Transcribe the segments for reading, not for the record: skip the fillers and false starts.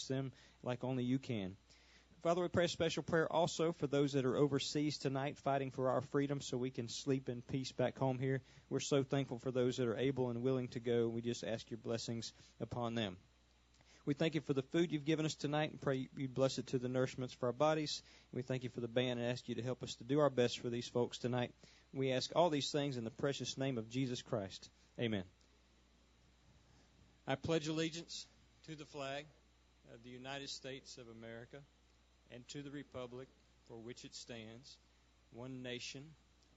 them like only you can. Father, we pray a special prayer also for those that are overseas tonight fighting for our freedom so we can sleep in peace back home here. We're so thankful for those that are able and willing to go. We just ask your blessings upon them. We thank you for the food you've given us tonight and pray you bless it to the nourishments for our bodies. We thank you for the band and ask you to help us to do our best for these folks tonight. We ask all these things in the precious name of Jesus Christ. Amen. I pledge allegiance to the flag of the United States of America and to the republic for which it stands, one nation,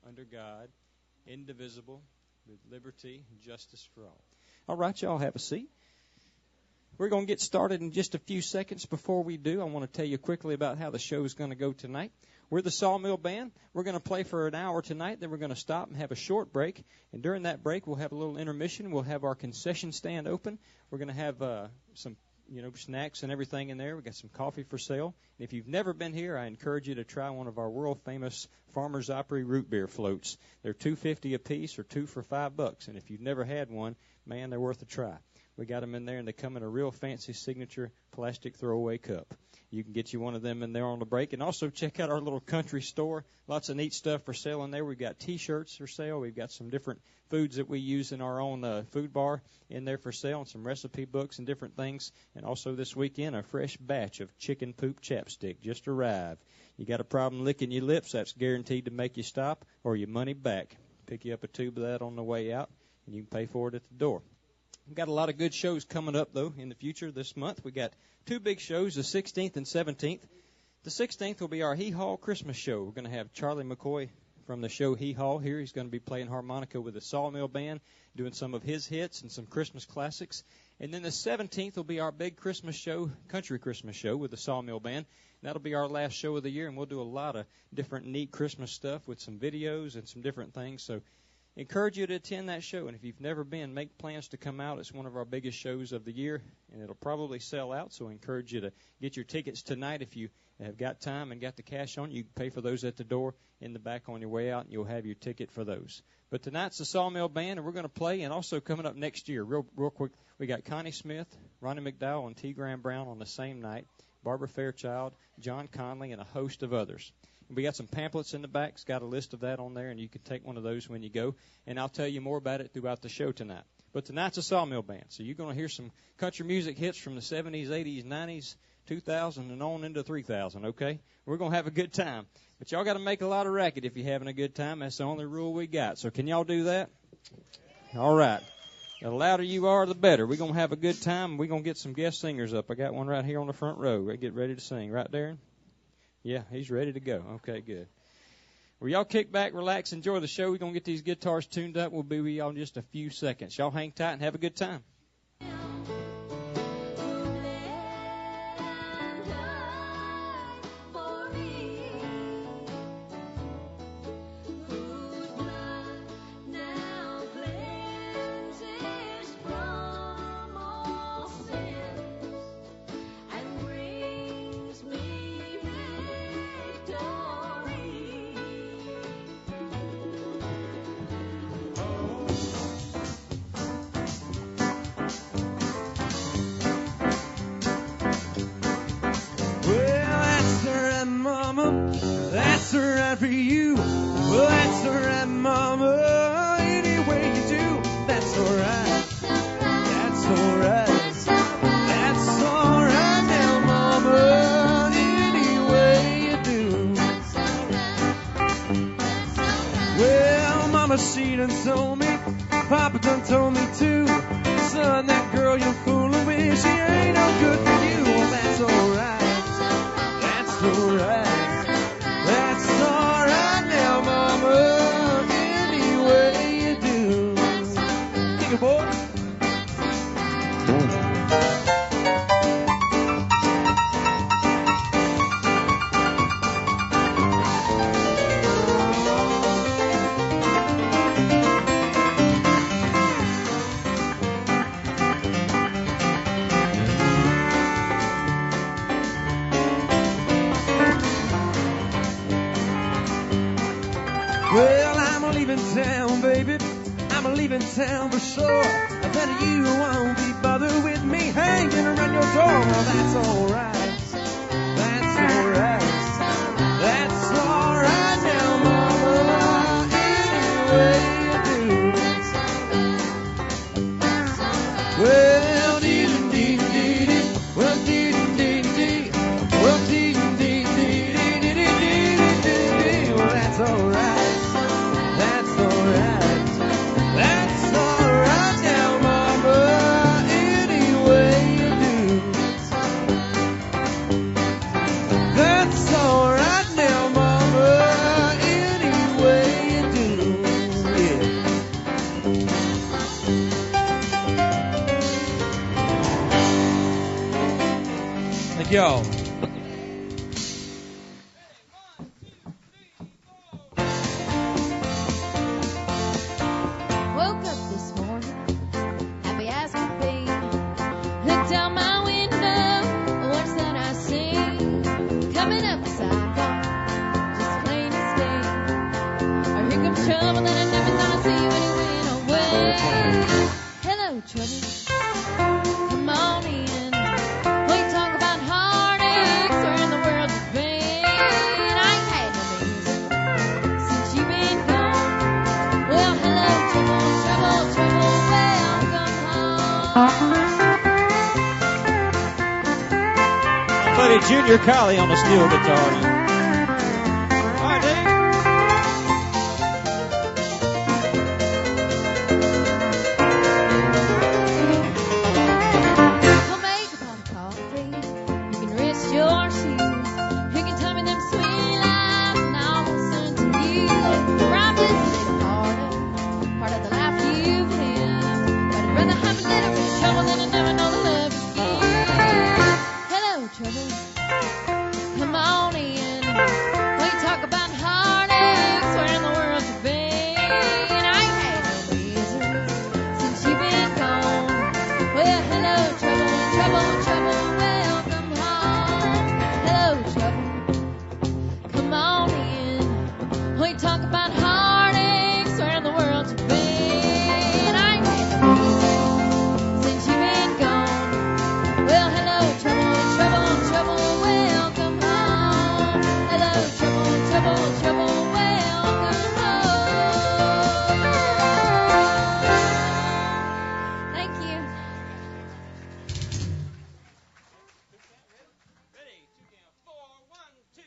under God, indivisible, with liberty and justice for all. All right, y'all have a seat. We're going to get started in just a few seconds. Before we do, I want to tell you quickly about how the show is going to go tonight. We're the Sawmill Band. We're going to play for an hour tonight. Then we're going to stop and have a short break. And during that break, we'll have a little intermission. We'll have our concession stand open. We're going to have some snacks and everything in there. We've got some coffee for sale. And if you've never been here, I encourage you to try one of our world-famous Farmer's Opry root beer floats. They're $2.50 a piece or two for $5. And if you've never had one, man, they're worth a try. We got them in there, and they come in a real fancy signature plastic throwaway cup. You can get you one of them in there on the break. And also check out our little country store. Lots of neat stuff for sale in there. We've got T-shirts for sale. We've got some different foods that we use in our own food bar in there for sale, and some recipe books and different things. And also this weekend, a fresh batch of chicken poop chapstick just arrived. You got a problem licking your lips, that's guaranteed to make you stop or your money back. Pick you up a tube of that on the way out, and you can pay for it at the door. We've got a lot of good shows coming up, though, in the future this month. We got two big shows, the 16th and 17th. The 16th will be our Hee Haw Christmas show. We're going to have Charlie McCoy from the show Hee Haw here. He's going to be playing harmonica with the Sawmill Band, doing some of his hits and some Christmas classics. And then the 17th will be our big Christmas show, country Christmas show with the Sawmill Band. That'll be our last show of the year, and we'll do a lot of different neat Christmas stuff with some videos and some different things. So encourage you to attend that show, and if you've never been, make plans to come out. It's one of our biggest shows of the year, and it'll probably sell out, so I encourage you to get your tickets tonight. If you have got time and got the cash on you can pay for those at the door in the back on your way out, and you'll have your ticket for those. But tonight's the Sawmill Band, and we're going to play, and also coming up next year, real quick, we got Connie Smith, Ronnie McDowell, and T. Graham Brown on the same night, Barbara Fairchild, John Conley, and a host of others. We got some pamphlets in the back. It's got a list of that on there, and you can take one of those when you go. And I'll tell you more about it throughout the show tonight. But tonight's a Sawmill Band, so you're going to hear some country music hits from the 70s, 80s, 90s, 2000, and on into 3000, okay? We're going to have a good time. But y'all got to make a lot of racket if you're having a good time. That's the only rule we got. So can y'all do that? All right. The louder you are, the better. We're going to have a good time. We're going to get some guest singers up. I got one right here on the front row. Get ready to sing. Right, Darren? Yeah, he's ready to go. Okay, good. Well, y'all kick back, relax, enjoy the show. We're going to get these guitars tuned up. We'll be with y'all in just a few seconds. Y'all hang tight and have a good time. For you, well, that's alright, mama. Any way you do, that's alright. That's alright. That's alright now, mama. Any way you do. Well, mama, she done told me, Papa done told me too. Son, that girl you're fooling with, she ain't no good for you. Well, that's alright. That's alright. Boy. Well, I'm leaving town, baby. I'm leaving town for sure. I bet you won't be bothered with me hanging around your door. Well, that's alright. Thank y'all. Woke up this morning, happy as could be. Looked out my window, what's that I see? Coming up the sidewalk, just plain as day. Or here comes trouble that I never thought I'd see when he went away. Hello, trouble, come on in. We talk about heartaches, where in the world you've been. I ain't had no news since you've been gone. Well, hello, trouble, welcome home. Buddy Junior Colley on the steel guitar now. All right, Dave. We'll make a pot of coffee. You can rest your shoes. You can tell me them sweet lies, and I'll listen to you. For I'm just a little part of the life you've lived. But I'd rather have a little bit of trouble than I never know the love is good. Hello, trouble, come on in. We talk about heartaches, where in the world you've been. I ain't had no misery since you've been gone. Well, hello, trouble, welcome home. Hello, trouble, come on in. We talk about heartaches, where in the world you've been. I ain't had no misery since you've been gone. Well, hello, trouble, welcome home. Hello, trouble, welcome home. Thank you. Ready, 2 count, 4, 1, 2.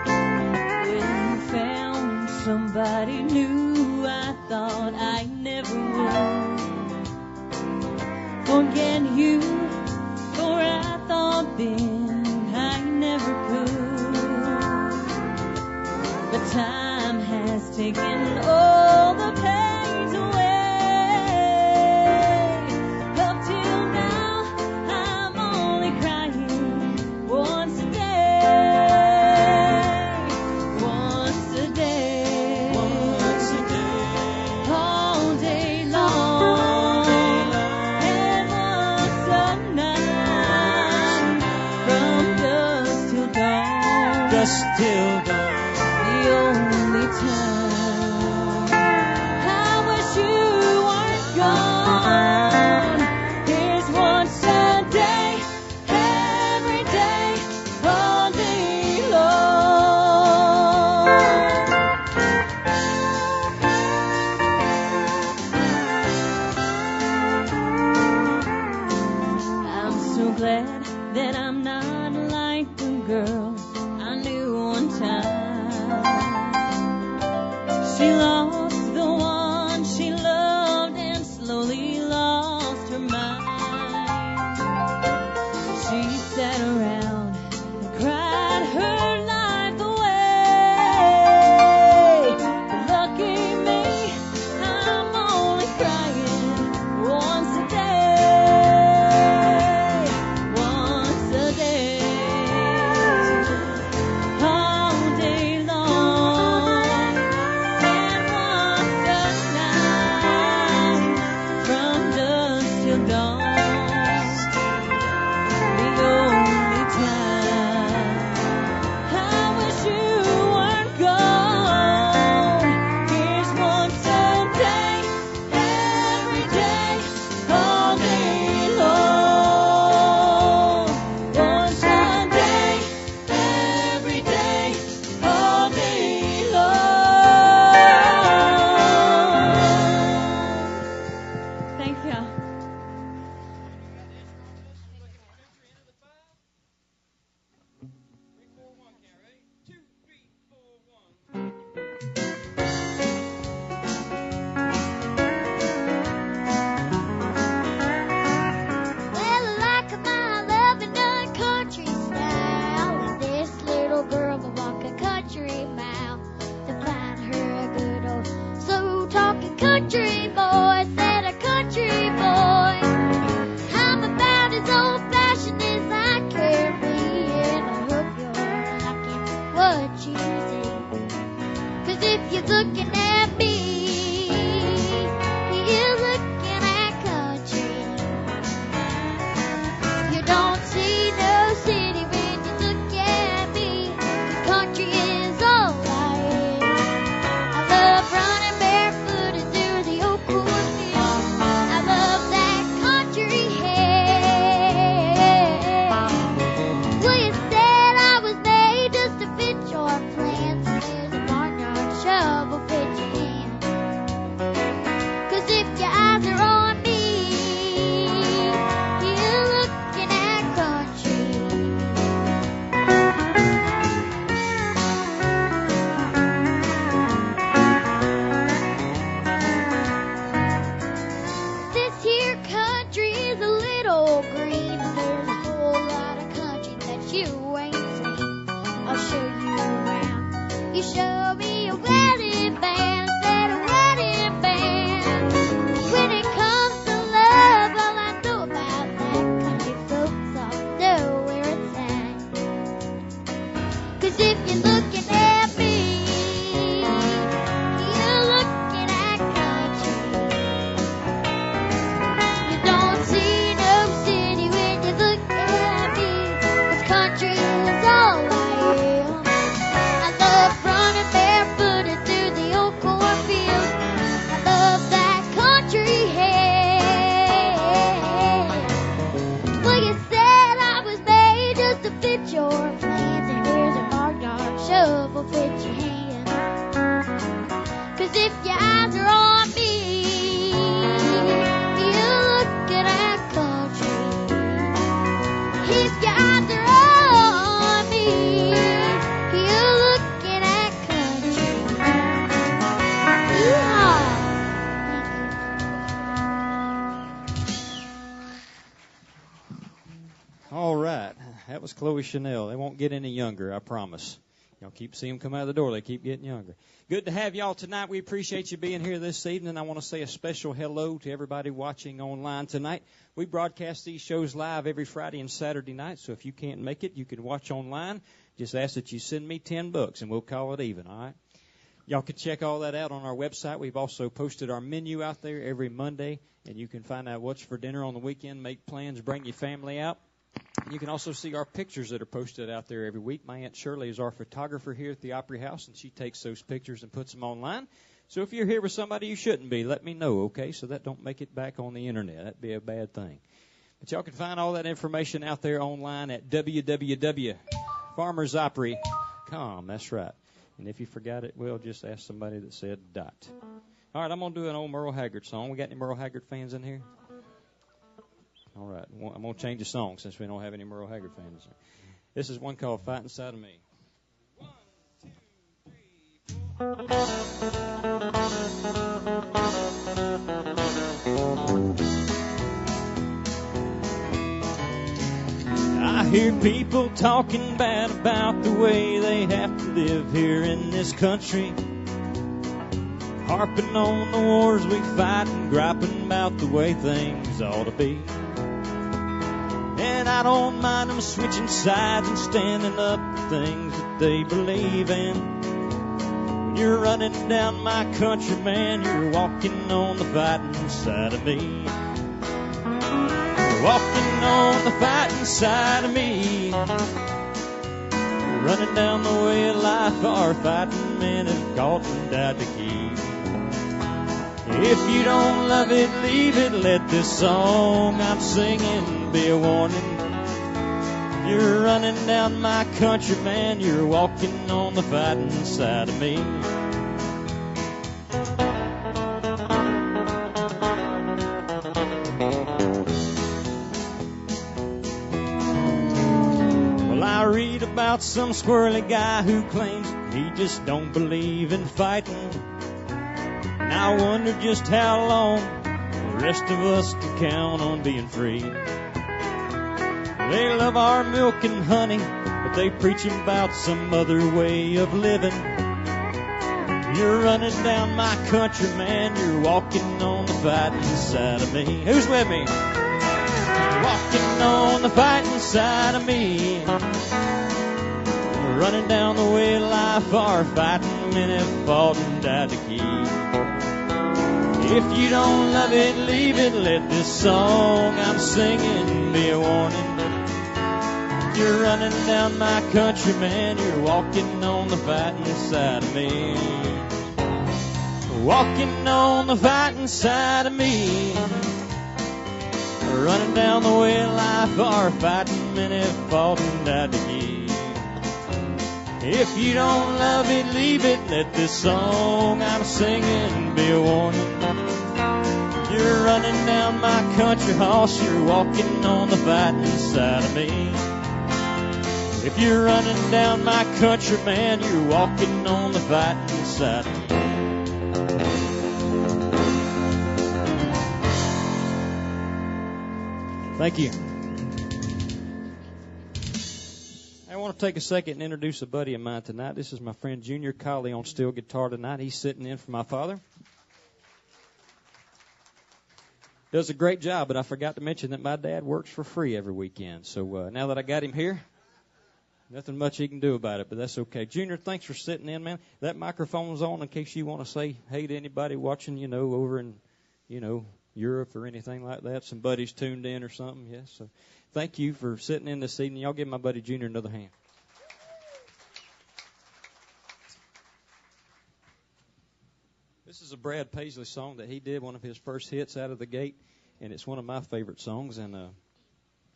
When you found somebody new, I thought I never would forget you, for I thought then I never could. But time has taken all the pains away. Up till now, I'm only crying once a day. Once a day. All day long. And once a night. From dusk till dawn. Dusk till dawn. The only time All right. That was Chloe Chanel. They won't get any younger, I promise. Y'all keep seeing them come out of the door. They keep getting younger. Good to have y'all tonight. We appreciate you being here this evening. I want to say a special hello to everybody watching online tonight. We broadcast these shows live every Friday and Saturday night, so if you can't make it, you can watch online. Just ask that you send me $10, and we'll call it even, all right? Y'all can check all that out on our website. We've also posted our menu out there every Monday, and you can find out what's for dinner on the weekend, make plans, bring your family out. You can also see our pictures that are posted out there every week. My Aunt Shirley is our photographer here at the Opry House, and she takes those pictures and puts them online. So if you're here with somebody you shouldn't be, let me know, okay, so that don't make it back on the Internet. That'd be a bad thing. But y'all can find all that information out there online at www.farmersopry.com. That's right. And if you forgot it, well, just ask somebody that said dot. All right, I'm going to do an old Merle Haggard song. We got any Merle Haggard fans in here? All right, I'm going to change the song since we don't have any Merle Haggard fans. This is one called Fight Inside of Me. 1, 2, 3, 4. I hear people talking bad about the way they have to live here in this country, harping on the wars we fight and griping about the way things ought to be. And I don't mind them switching sides and standing up for things that they believe in. When you're running down my country, man, you're walking on the fighting side of me. You're walking on the fighting side of me. You're running down the way of life our fighting men have caught and died to keep. If you don't love it, leave it. Let this song I'm singing be a warning. You're running down my country, man. You're walking on the fighting side of me. Well, I read about some squirrely guy who claims he just don't believe in fighting. And I wonder just how long the rest of us can count on being free. They love our milk and honey, but they preach about some other way of living. You're running down my country, man. You're walking on the fighting side of me. Who's with me? You're walking on the fighting side of me. You're running down the way of life our fighting men have fought and died to keep. If you don't love it, leave it. Let this song I'm singing be a warning. You're running down my country, man. You're walking on the fighting side of me. Walking on the fighting side of me. Running down the way of life our fighting men have fought and died to keep. If you don't love it, leave it. Let this song I'm singing be a warning. You're running down my country horse. You're walking on the fighting side of me. If you're running down my country, man, you're walking on the fighting side of me. Thank you. I want to take a second and introduce a buddy of mine tonight. This is my friend Junior Colley on steel guitar tonight. He's sitting in for my father. Does a great job, but I forgot to mention that my dad works for free every weekend. So now that I got him here, nothing much he can do about it, but that's okay. Junior, thanks for sitting in, man. That microphone's on in case you want to say hey to anybody watching, over in, Europe or anything like that. Some buddies tuned in or something, yes. So thank you for sitting in this evening. Y'all give my buddy Junior another hand. This is a Brad Paisley song that he did, one of his first hits out of the gate, and it's one of my favorite songs, and I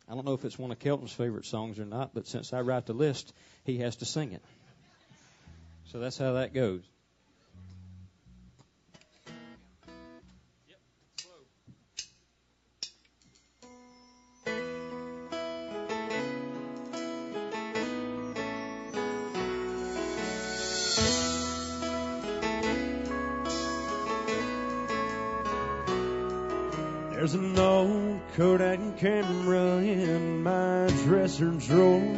don't know if it's one of Kelton's favorite songs or not, but since I write the list, he has to sing it. So that's how that goes. There's an old Kodak camera in my dresser drawer.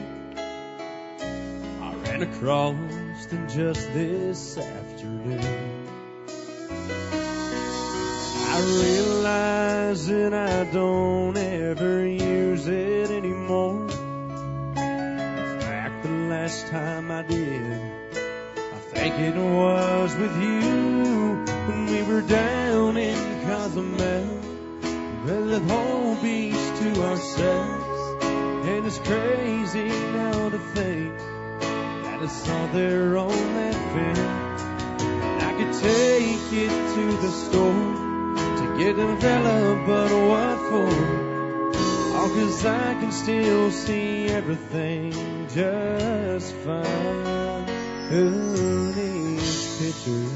I ran across them just this afternoon. I realize that I don't ever use it anymore. In fact, the last time I did, I think it was with you when we were down in Cozumel. With the whole beach to ourselves, and it's crazy now to think that it's all there on that film. I could take it to the store to get developed, but what for? All 'cause I can still see everything just fine. Who needs pictures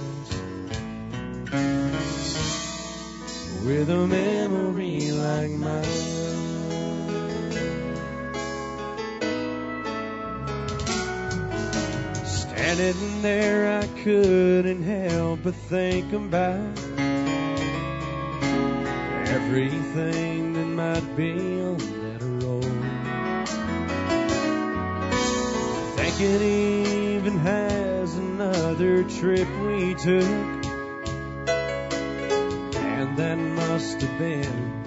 with a memory like mine? Standing there, I couldn't help but think about everything that might be on that road. I think it even has another trip we took. That must have been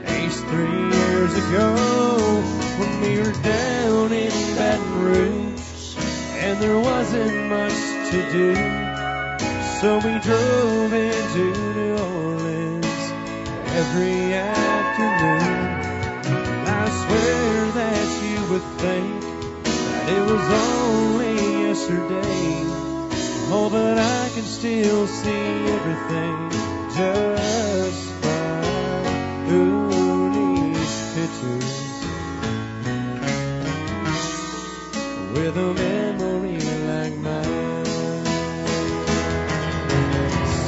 at least 3 years ago, when we were down in Baton Rouge and there wasn't much to do. So we drove into New Orleans every afternoon. And I swear that you would think that it was only yesterday. Oh, but I can still see everything just fine. Who needs pictures with a memory like mine?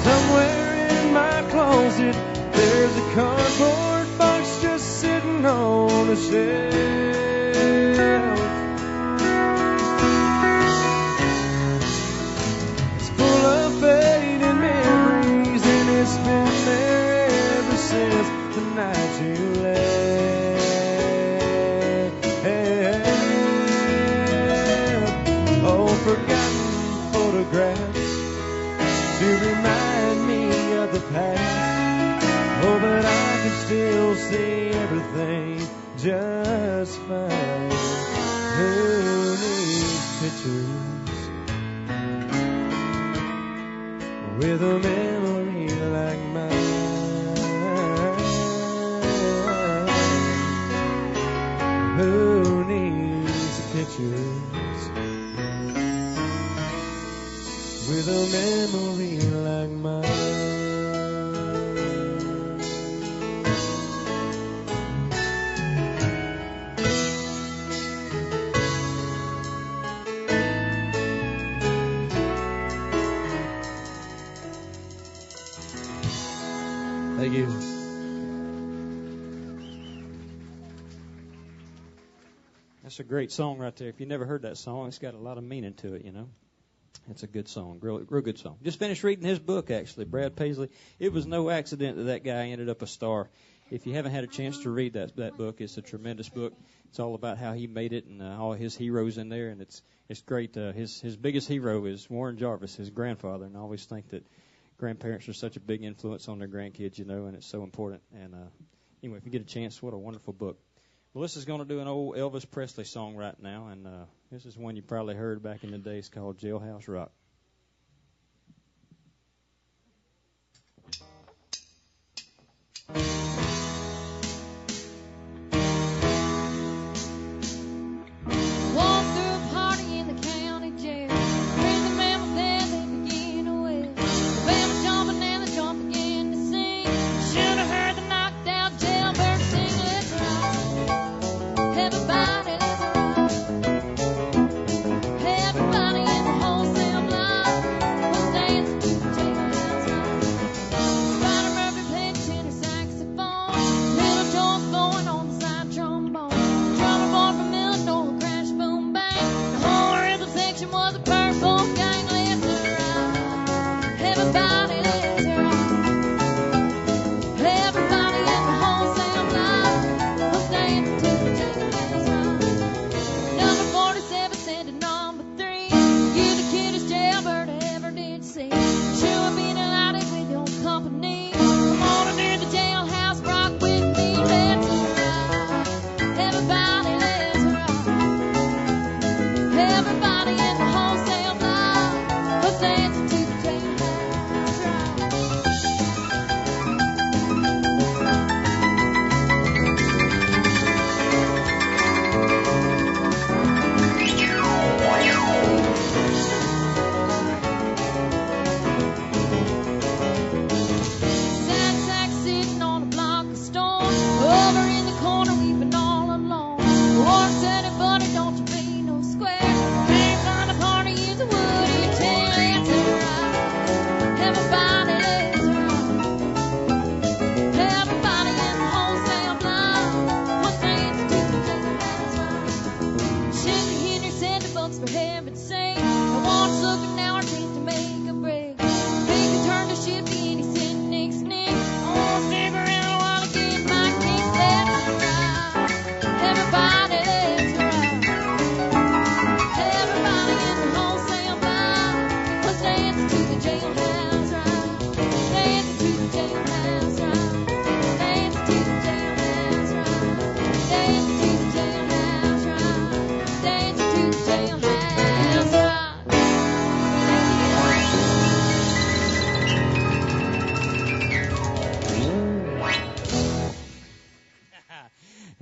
Somewhere in my closet there's a cardboard box just sitting on a shelf. It's full of faded memories, and it's been there ever since the night you left. Oh, forgotten photographs to remind me of the past. Oh, but I can still see everything just fine. Who needs pictures with a memory like mine? Who needs pictures with a memory like mine? Thank you. That's a great song right there. If you never heard that song, it's got a lot of meaning to it, you know. It's a good song, real good song. Just finished reading his book, actually, Brad Paisley. It was no accident that guy ended up a star. If you haven't had a chance to read that book, it's a tremendous book. It's all about how he made it and all his heroes in there, and it's great. His biggest hero is Warren Jarvis, his grandfather, and I always think that grandparents are such a big influence on their grandkids, you know, and it's so important. And anyway, if you get a chance, what a wonderful book. Melissa's going to do an old Elvis Presley song right now, and this is one you probably heard back in the days called Jailhouse Rock. Walked through a party in the county jail. Prison man was there, they began to wail. The band was jumping and the drum began to sing. Should have heard the knocked out jailbird sing. Let's rock. Everybody, let's rock. Everybody in the whole cell block.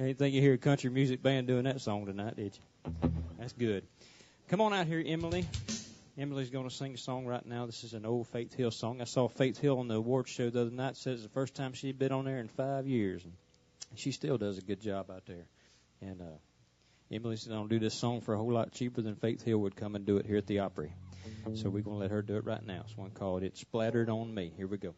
didn't think you hear a country music band doing that song tonight, did you? That's good. Come on out here, Emily. Emily's going to sing a song right now. This is an old Faith Hill song. I saw Faith Hill on the awards show the other night. Said it's the first time she'd been on there in 5 years. And she still does a good job out there. And Emily's going to do this song for a whole lot cheaper than Faith Hill would come and do it here at the Opry. So we're going to let her do it right now. It's one called It Splattered on Me. Here we go.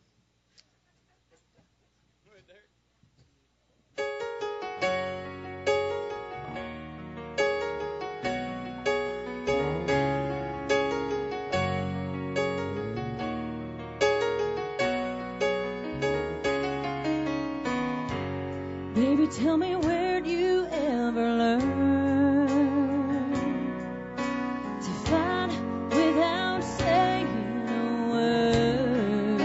Baby, tell me, where'd you ever learn to fight without saying a word?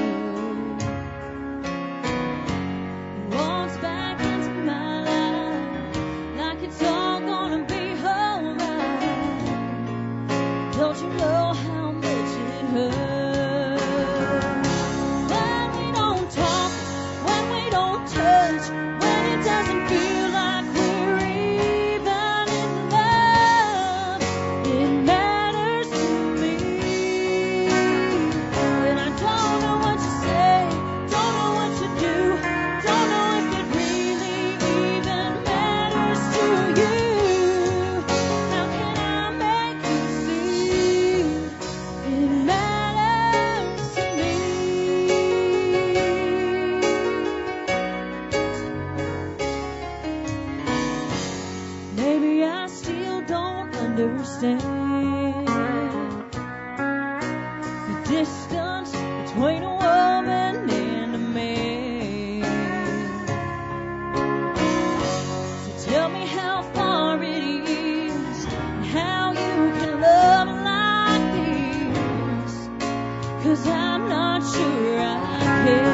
It walks back into my life like it's all gonna be alright. Don't you know how much it hurts when we don't talk, when we don't touch? Doesn't feel like we're even in love. It matters to me. And I don't know what to say, don't know what to do, don't know if it really even matters to you. How can I make you see it matters to me? Maybe I still don't understand the distance between a woman and a man. So tell me how far it is and how you can love like this, 'cause I'm not sure I can.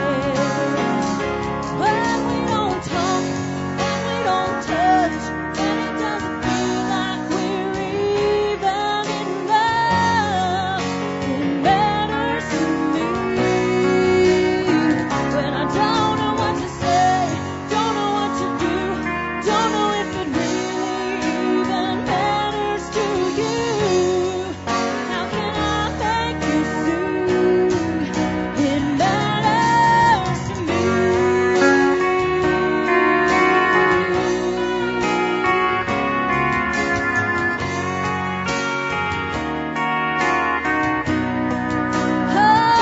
When we don't talk, when we don't touch, when it doesn't feel like we're even in love, it matters to me. When I don't know what to say, don't know what to do, don't know if it really even matters to you. How can I make you see it matters to me?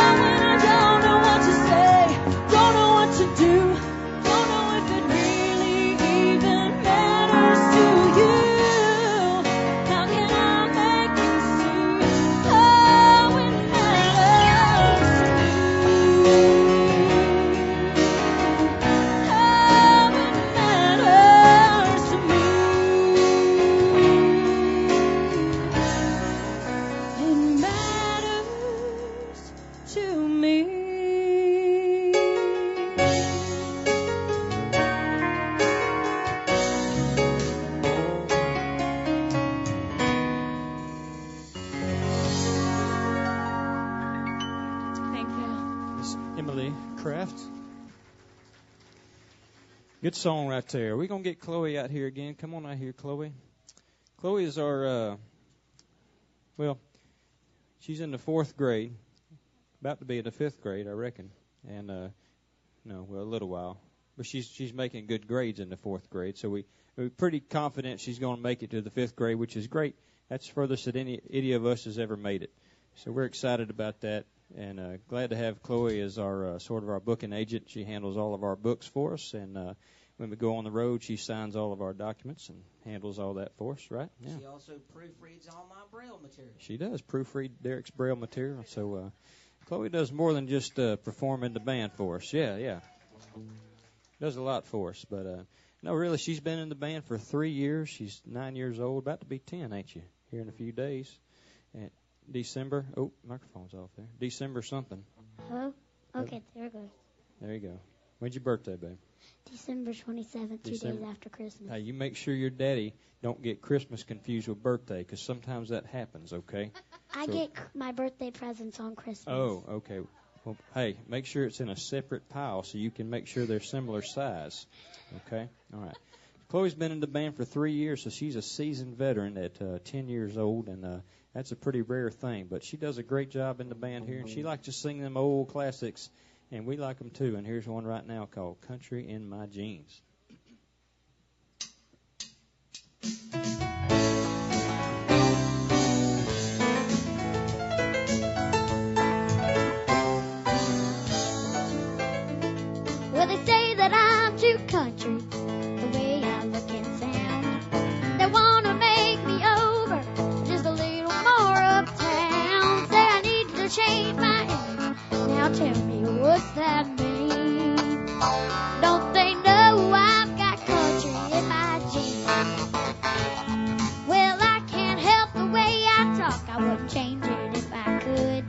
When I don't know what to say, don't know what to do, don't know if it really even matters to you. How can I make you see? Oh, it matters to me. Oh, it matters to me. It matters to me. Thank you. Miss Emily Kraft. Good song right there. We're going to get Chloe out here again. Come on out here, Chloe. Chloe is our, she's in the 4th grade. About to be in the 5th grade, I reckon. And, a little while. But she's making good grades in the 4th grade. So we're pretty confident she's going to make it to the 5th grade, which is great. That's furthest that any of us has ever made it. So we're excited about that. And glad to have Chloe as our sort of our booking agent. She handles all of our books for us, and when we go on the road, she signs all of our documents and handles all that for us, right? Yeah. She also proofreads all my Braille material. She does proofread Derek's Braille material. So Chloe does more than just perform in the band for us. Yeah. Does a lot for us. But no, really, she's been in the band for 3 years. She's 9 years old, about to be 10, ain't you? Here in a few days. And December. Oh, microphone's off there. December something. Oh, okay, there it goes. There you go. When's your birthday, babe? December 27th, 2 days after Christmas. Hey, you make sure your daddy don't get Christmas confused with birthday, because sometimes that happens, okay? I get my birthday presents on Christmas. Oh, okay. Well, hey, make sure it's in a separate pile so you can make sure they're similar size, okay? All right. Chloe's been in the band for 3 years, so she's a seasoned veteran at 10 years old, and that's a pretty rare thing. But she does a great job in the band here, and she likes to sing them old classics, and we like them too. And here's one right now called Country in My Jeans. Well, they say that I'm too country, the way I look and sound. They want to make me over, just a little more uptown. Say I need to change my image. Now tell me, what's that mean? Don't they know I've got country in my jeans? Well, I can't help the way I talk. I wouldn't change it if I could.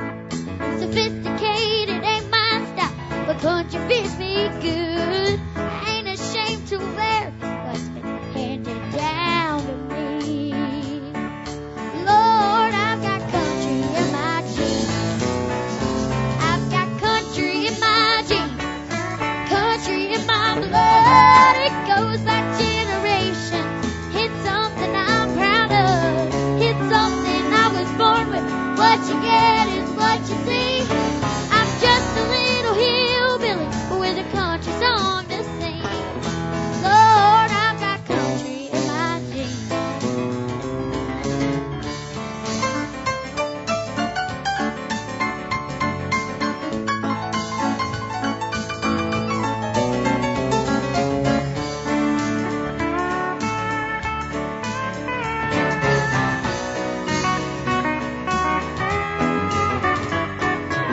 Sophisticated ain't my style, but country fits me good. I ain't ashamed to wear what's been handed down to me. Lord, I've got country in my jeans. I've got country in my jeans. Country in my blood. It goes back generations. It's something I'm proud of. It's something I was born with. What you get is what you see. I'm just a little hillbilly with a country song to sing. Lord, I've got country in my jeans.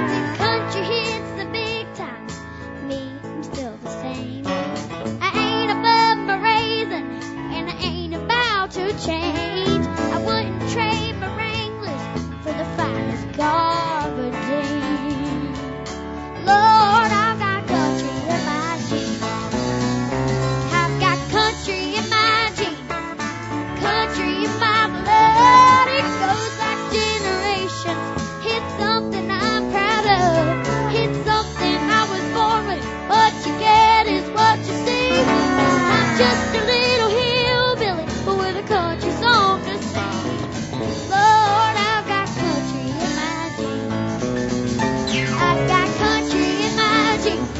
When country hits the big time, me, I'm still the same. I ain't above my raisin, and I ain't about to change. I wouldn't trade my Wranglers for the finest garbadine. Lord, I've got country in my jeans. I've got country in my jeans. Country in my blood. It goes back generations. It's something I'm proud of. It's something I was born with. What you get is what you see. I'm just a little hillbilly with a country song to sing. Lord, I've got country in my jeans. I've got country in my jeans.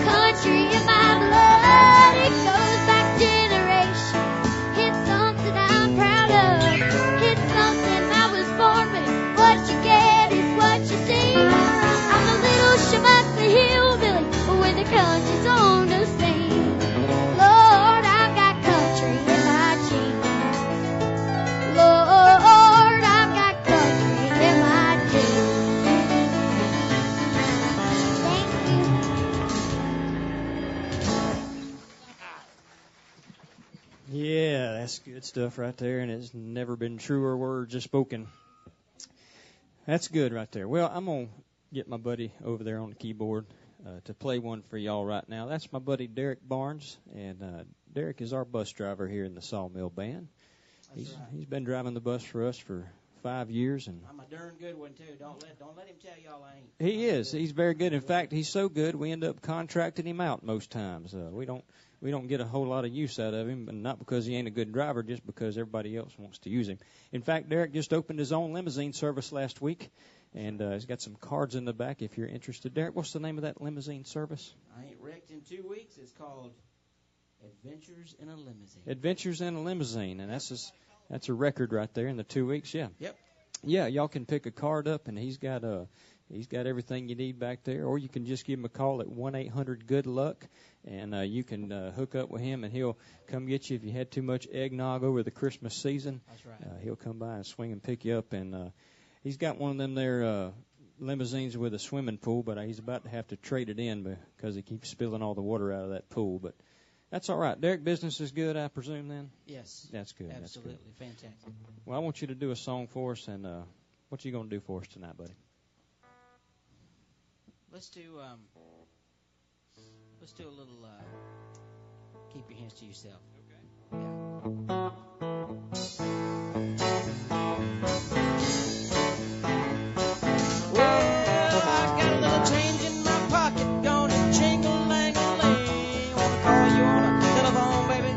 Country in my blood. It goes back generations. It's something I'm proud of. It's something I was born with. What you get is what you see. I'm a little schmuckly hillbilly with a country song to sing. Lord, I've got country in my jeans. Lord, I've got country in my jeans. Thank you. Yeah, that's good stuff right there, and it's never been truer words are spoken. That's good right there. Well, I'm going to get my buddy over there on the keyboard to play one for y'all right now. That's my buddy Derek Barnes, and Derek is our bus driver here in the Sawmill Band. He's been driving the bus for us for 5 years, and I'm a darn good one too. Don't let him tell y'all I ain't. he is. He's very good. In fact, he's so good we end up contracting him out most times. We don't get a whole lot of use out of him, and not because he ain't a good driver, just because everybody else wants to use him. In fact, Derek just opened his own limousine service last week, and he's got some cards in the back if you're interested. Derek, what's the name of that limousine service? I ain't wrecked in 2 weeks. It's called Adventures in a Limousine. Adventures in a Limousine, and that's a record right there in the 2 weeks. Yeah. Yep. Yeah, y'all can pick a card up, and he's got everything you need back there, or you can just give him a call at 1-800-GOOD-LUCK, and you can hook up with him, and he'll come get you if you had too much eggnog over the Christmas season. That's right. He'll come by and swing and pick you up, and he's got one of them there limousines with a swimming pool, but he's about to have to trade it in because he keeps spilling all the water out of that pool. But that's all right. Derek, business is good, I presume, then? Yes. That's good. Absolutely. That's good. Fantastic. Well, I want you to do a song for us, and what you going to do for us tonight, buddy? Let's do a little keep your hands to yourself. Okay. Yeah. Well, I got a little change in my pocket, gonna jingle-lang-a-lang. Wanna call you on a telephone, baby?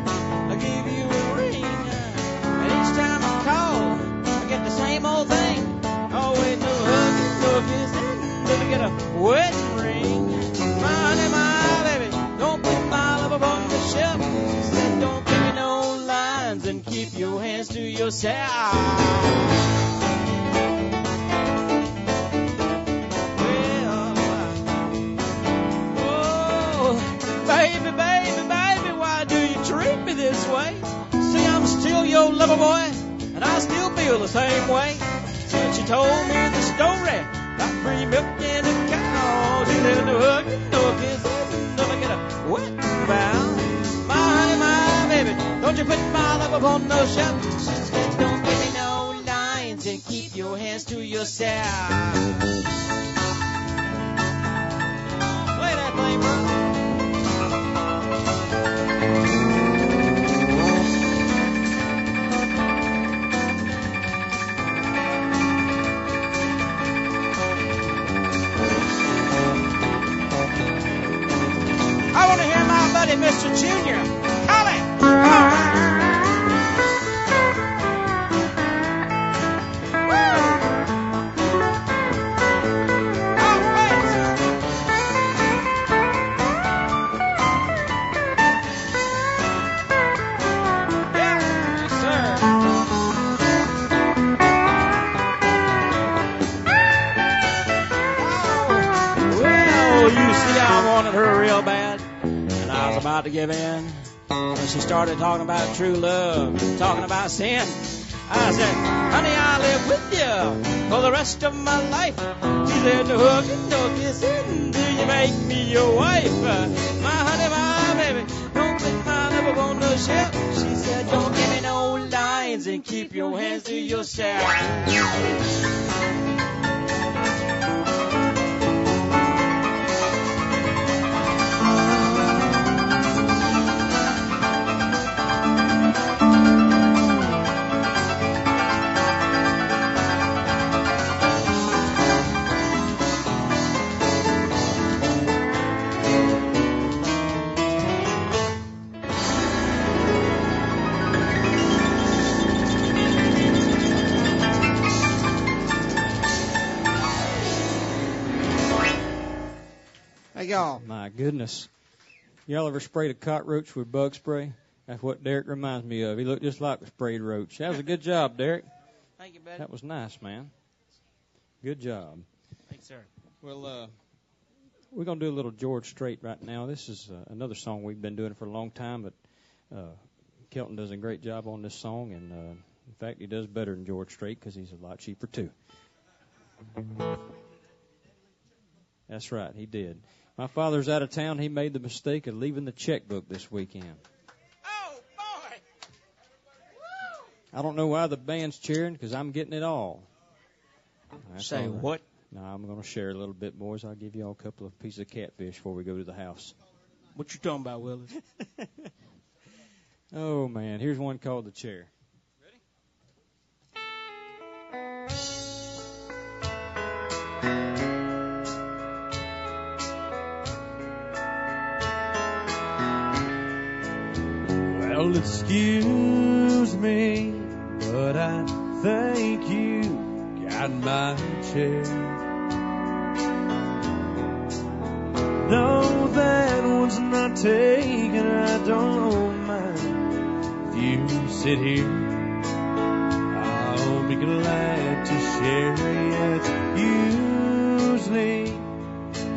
yourself. Baby, baby, baby, why do you treat me this way? See, I'm still your lover boy, and I still feel the same way. Since you told me the story about free milk and a cow, you didn't hug, no kisses, never get a wet bound. My honey, my baby, don't you put my love upon no shelf. She said, don't give me no lines and keep your hands to yourself. Play that thing, bro. I want to hear my buddy, Mr. Junior. Call it. Her real bad, and I was about to give in when she started talking about true love, talking about sin. I said, honey, I'll live with you for the rest of my life. She said, no hugging, no kissing, do you make me your wife? My honey, my baby, don't put my love on the shelf. She said, don't give me no lines and keep your hands to yourself. Y'all. My goodness. Y'all ever sprayed a cockroach with bug spray? That's what Derek reminds me of. He looked just like a sprayed roach. That was a good job, Derek. Thank you, buddy. That was nice, man. Good job. Thanks, sir. Well, we're going to do a little George Strait right now. This is another song we've been doing for a long time, but Kelton does a great job on this song, and in fact, he does better than George Strait because he's a lot cheaper, too. That's right, he did. My father's out of town. He made the mistake of leaving the checkbook this weekend. Oh, boy. I don't know why the band's cheering, because I'm getting it all. That's Say all right. what? No, I'm going to share a little bit, boys. I'll give you all a couple of pieces of catfish before we go to the house. What you talking about, Willie? Oh, man. Here's one called The Chair. Well, excuse me, but I think you got my chair. No, that one's not taken. I don't mind if you sit here. I'll be glad to share. Yeah, it's usually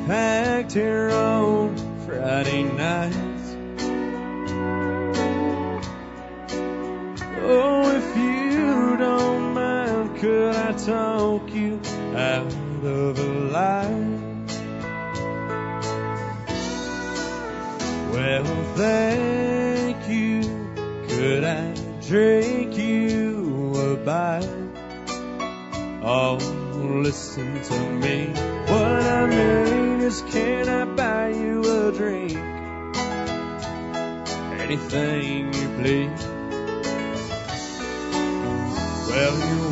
packed here on Friday nights. Oh, if you don't mind, could I talk you out of a lie? Well, thank you. Could I drink you a bite? Oh, listen to me. What I mean is, can I buy you a drink? Anything you please. Well, you're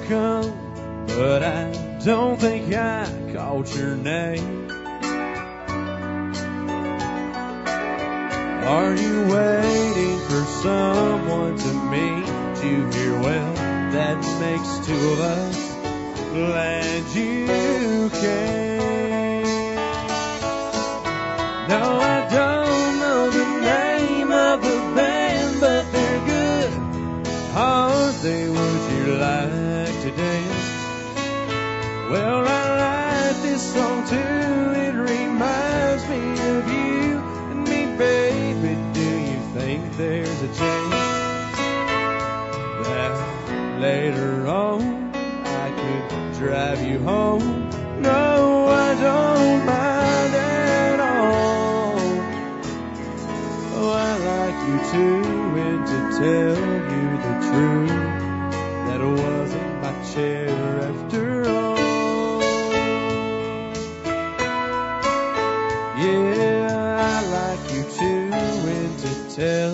welcome, but I don't think I caught your name. Are you waiting for someone to meet you here? Well, that makes two of us. Glad you came. No, I don't know the name of the band, but they're good. drive you home. No, I don't mind at all. Oh, I like you too, and to tell you the truth, that wasn't my chair after all. Yeah, I like you too, and to tell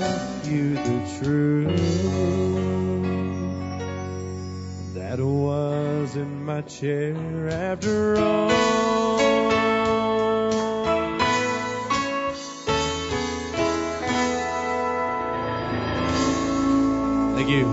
you the truth, that wasn't my chair after all. Thank you.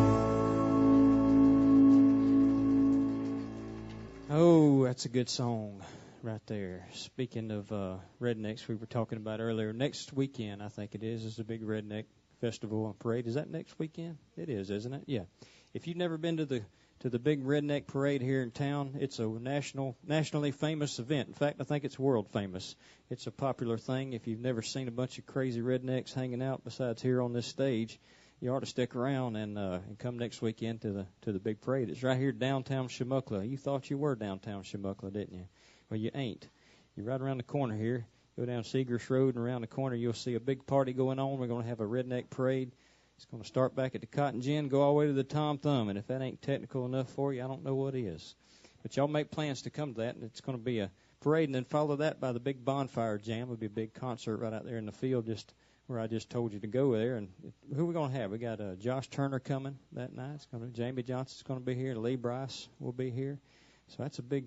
Oh, that's a good song right there. Speaking of rednecks, we were talking about earlier. Next weekend, I think it is a big redneck festival and parade. Is that next weekend? It is, isn't it? Yeah. If you've never been to the big redneck parade here in town, it's a nationally famous event. In fact, I think it's world famous. It's a popular thing. If you've never seen a bunch of crazy rednecks hanging out besides here on this stage, you ought to stick around and come next weekend to the big parade. It's right here downtown Shamuckla. You thought you were downtown Shamuckla, didn't you? Well, you ain't. You're right around the corner here. Go down Seagrass Road, and around the corner you'll see a big party going on. We're going to have a redneck parade. It's going to start back at the Cotton Gin, go all the way to the Tom Thumb, and if that ain't technical enough for you, I don't know what is. But y'all make plans to come to that, and it's going to be a parade, and then follow that by the big bonfire jam. It'll be a big concert right out there in the field just where I just told you to go there. And who are we going to have? We got Josh Turner coming that night. Jamie Johnson's going to be here. Lee Bryce will be here. So that's a big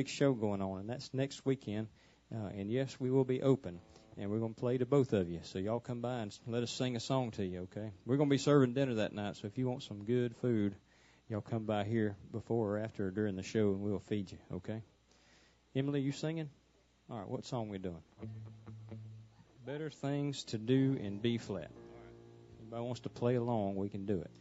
show going on, and that's next weekend. And yes, we will be open, and we're going to play to both of you. So y'all come by and let us sing a song to you, okay? We're going to be serving dinner that night, so if you want some good food, y'all come by here before or after or during the show, and we'll feed you, okay? Emily, you singing? All right, what song we doing? Better Things to Do in B flat. Anybody wants to play along, we can do it.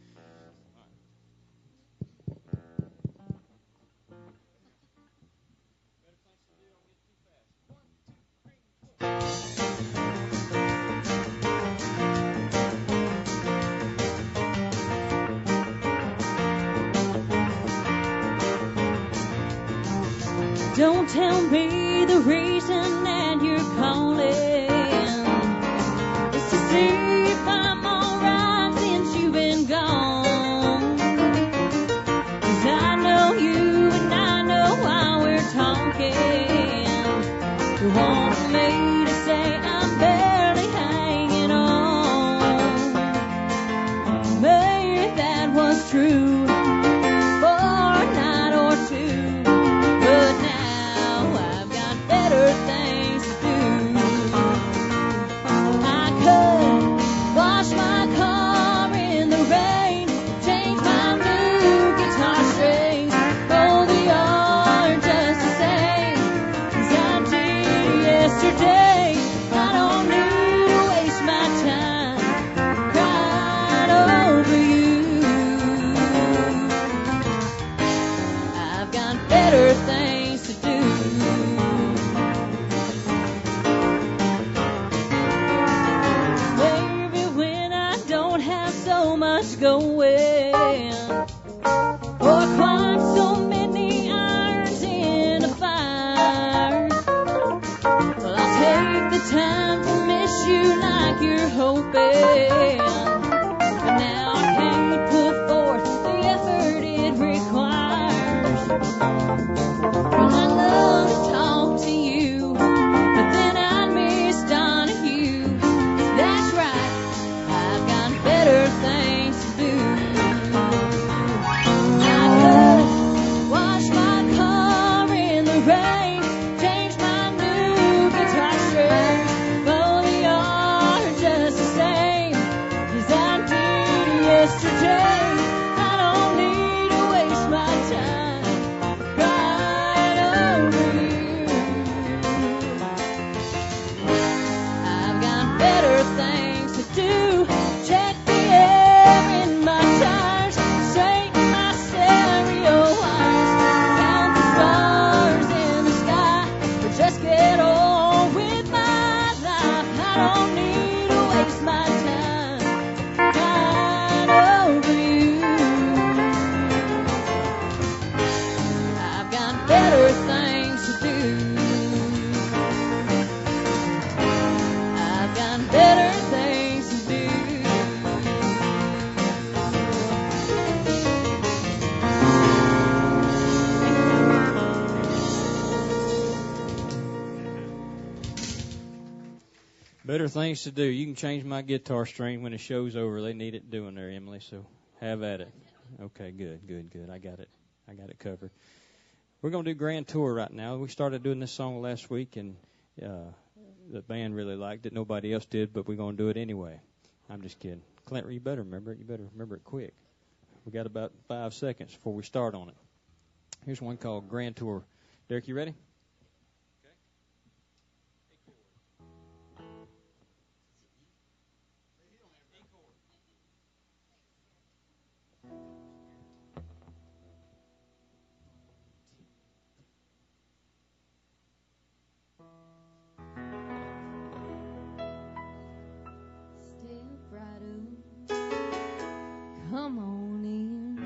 Don't tell me the reason that you're calling is to see if I'm alright since you've been gone. 'Cause I know you and I know why we're talking. You want me to say I'm barely hanging on. Maybe that was true. Better things to do. You can change my guitar string when the show's over. They need it doing there, Emily, so have at it. Okay, good. I got it covered. We're going to do Grand Tour right now. We started doing this song last week, and the band really liked it. Nobody else did, but we're going to do it anyway. I'm just kidding. Clint, you better remember it. You better remember it quick. We got about 5 seconds before we start on it. Here's one called Grand Tour. Derek, you ready? Step right up, come on in.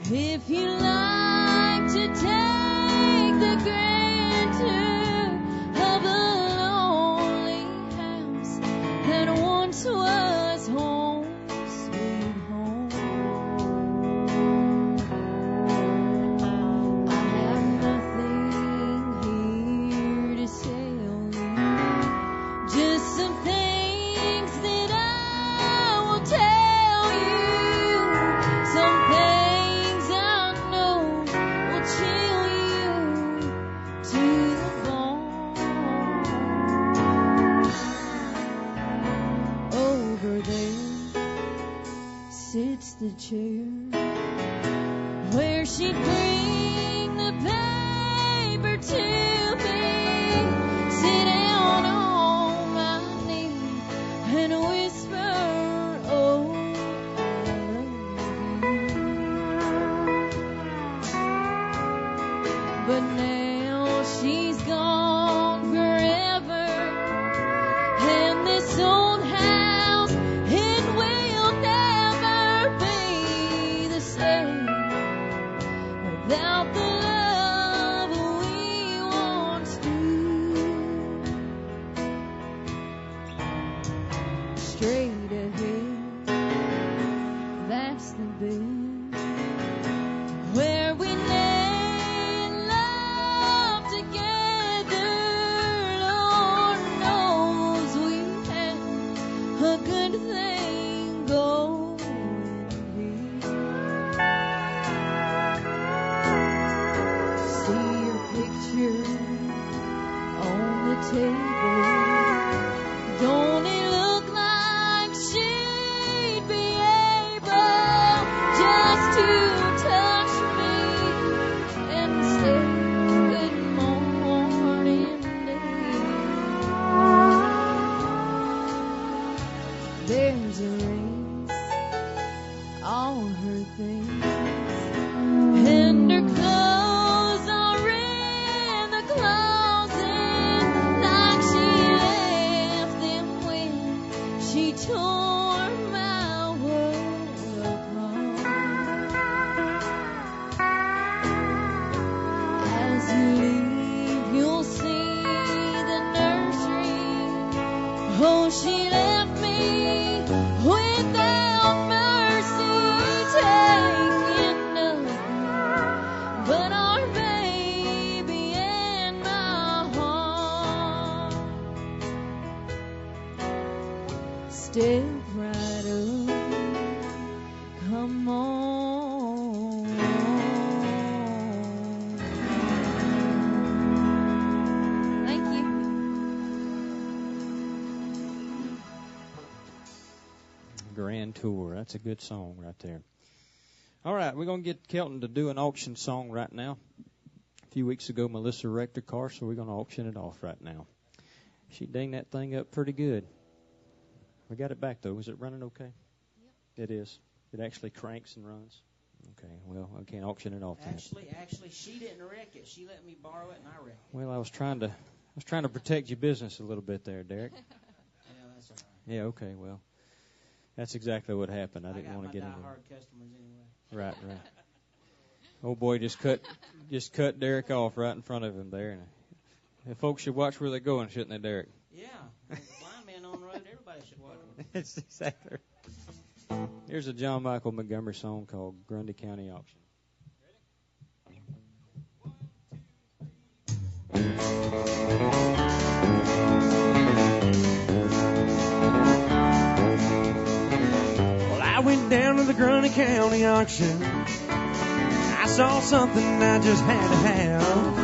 If you like to take the grand tour of a lonely house that once was home, sweet home, I have nothing here to tell you, just some things that I will tell you, some things I know will chill you to the bone. Over there sits the chair where she'd bring the paper to me, sit down on my knee and whisper, oh, I love you. But now she's gone forever, and this old house, it will never be the same without the love we once knew. Straight ahead, that's the bed where we lay in love together. Lord knows we had a good thing going here. See your picture on the table. Don't it look like she'd be able just to touch me and say good morning, dear. There's a ring on her things, and her clothes are in the closet like she left them when she tore my world apart. As you leave, you'll see the nursery. Oh, she left me without mercy, taking nothing but our baby and my heart. Step right up, come on. Thank you. Grand Tour. That's a good song right there. All right, we're going to get Kelton to do an auction song right now. A few weeks ago, Melissa wrecked her car, so we're going to auction it off right now. She dinged that thing up pretty good. We got it back, though. Is it running okay? Yep. It is. It actually cranks and runs. Okay, well, I can't auction it off then. Actually, she didn't wreck it. She let me borrow it, and I wrecked it. Well, I was trying to protect your business a little bit there, Derek. Yeah, that's all right. Yeah, okay, well, that's exactly what happened. I didn't want to get into it. I got my die-hard customers anyway. Right. Old boy just cut Derek off right in front of him there. And the folks should watch where they're going, shouldn't they, Derek? Yeah, there's a blind man on the road. Everybody should watch him. That's exactly. Here's a John Michael Montgomery song called Grundy County Auction. Ready? county auction, I saw something I just had to have.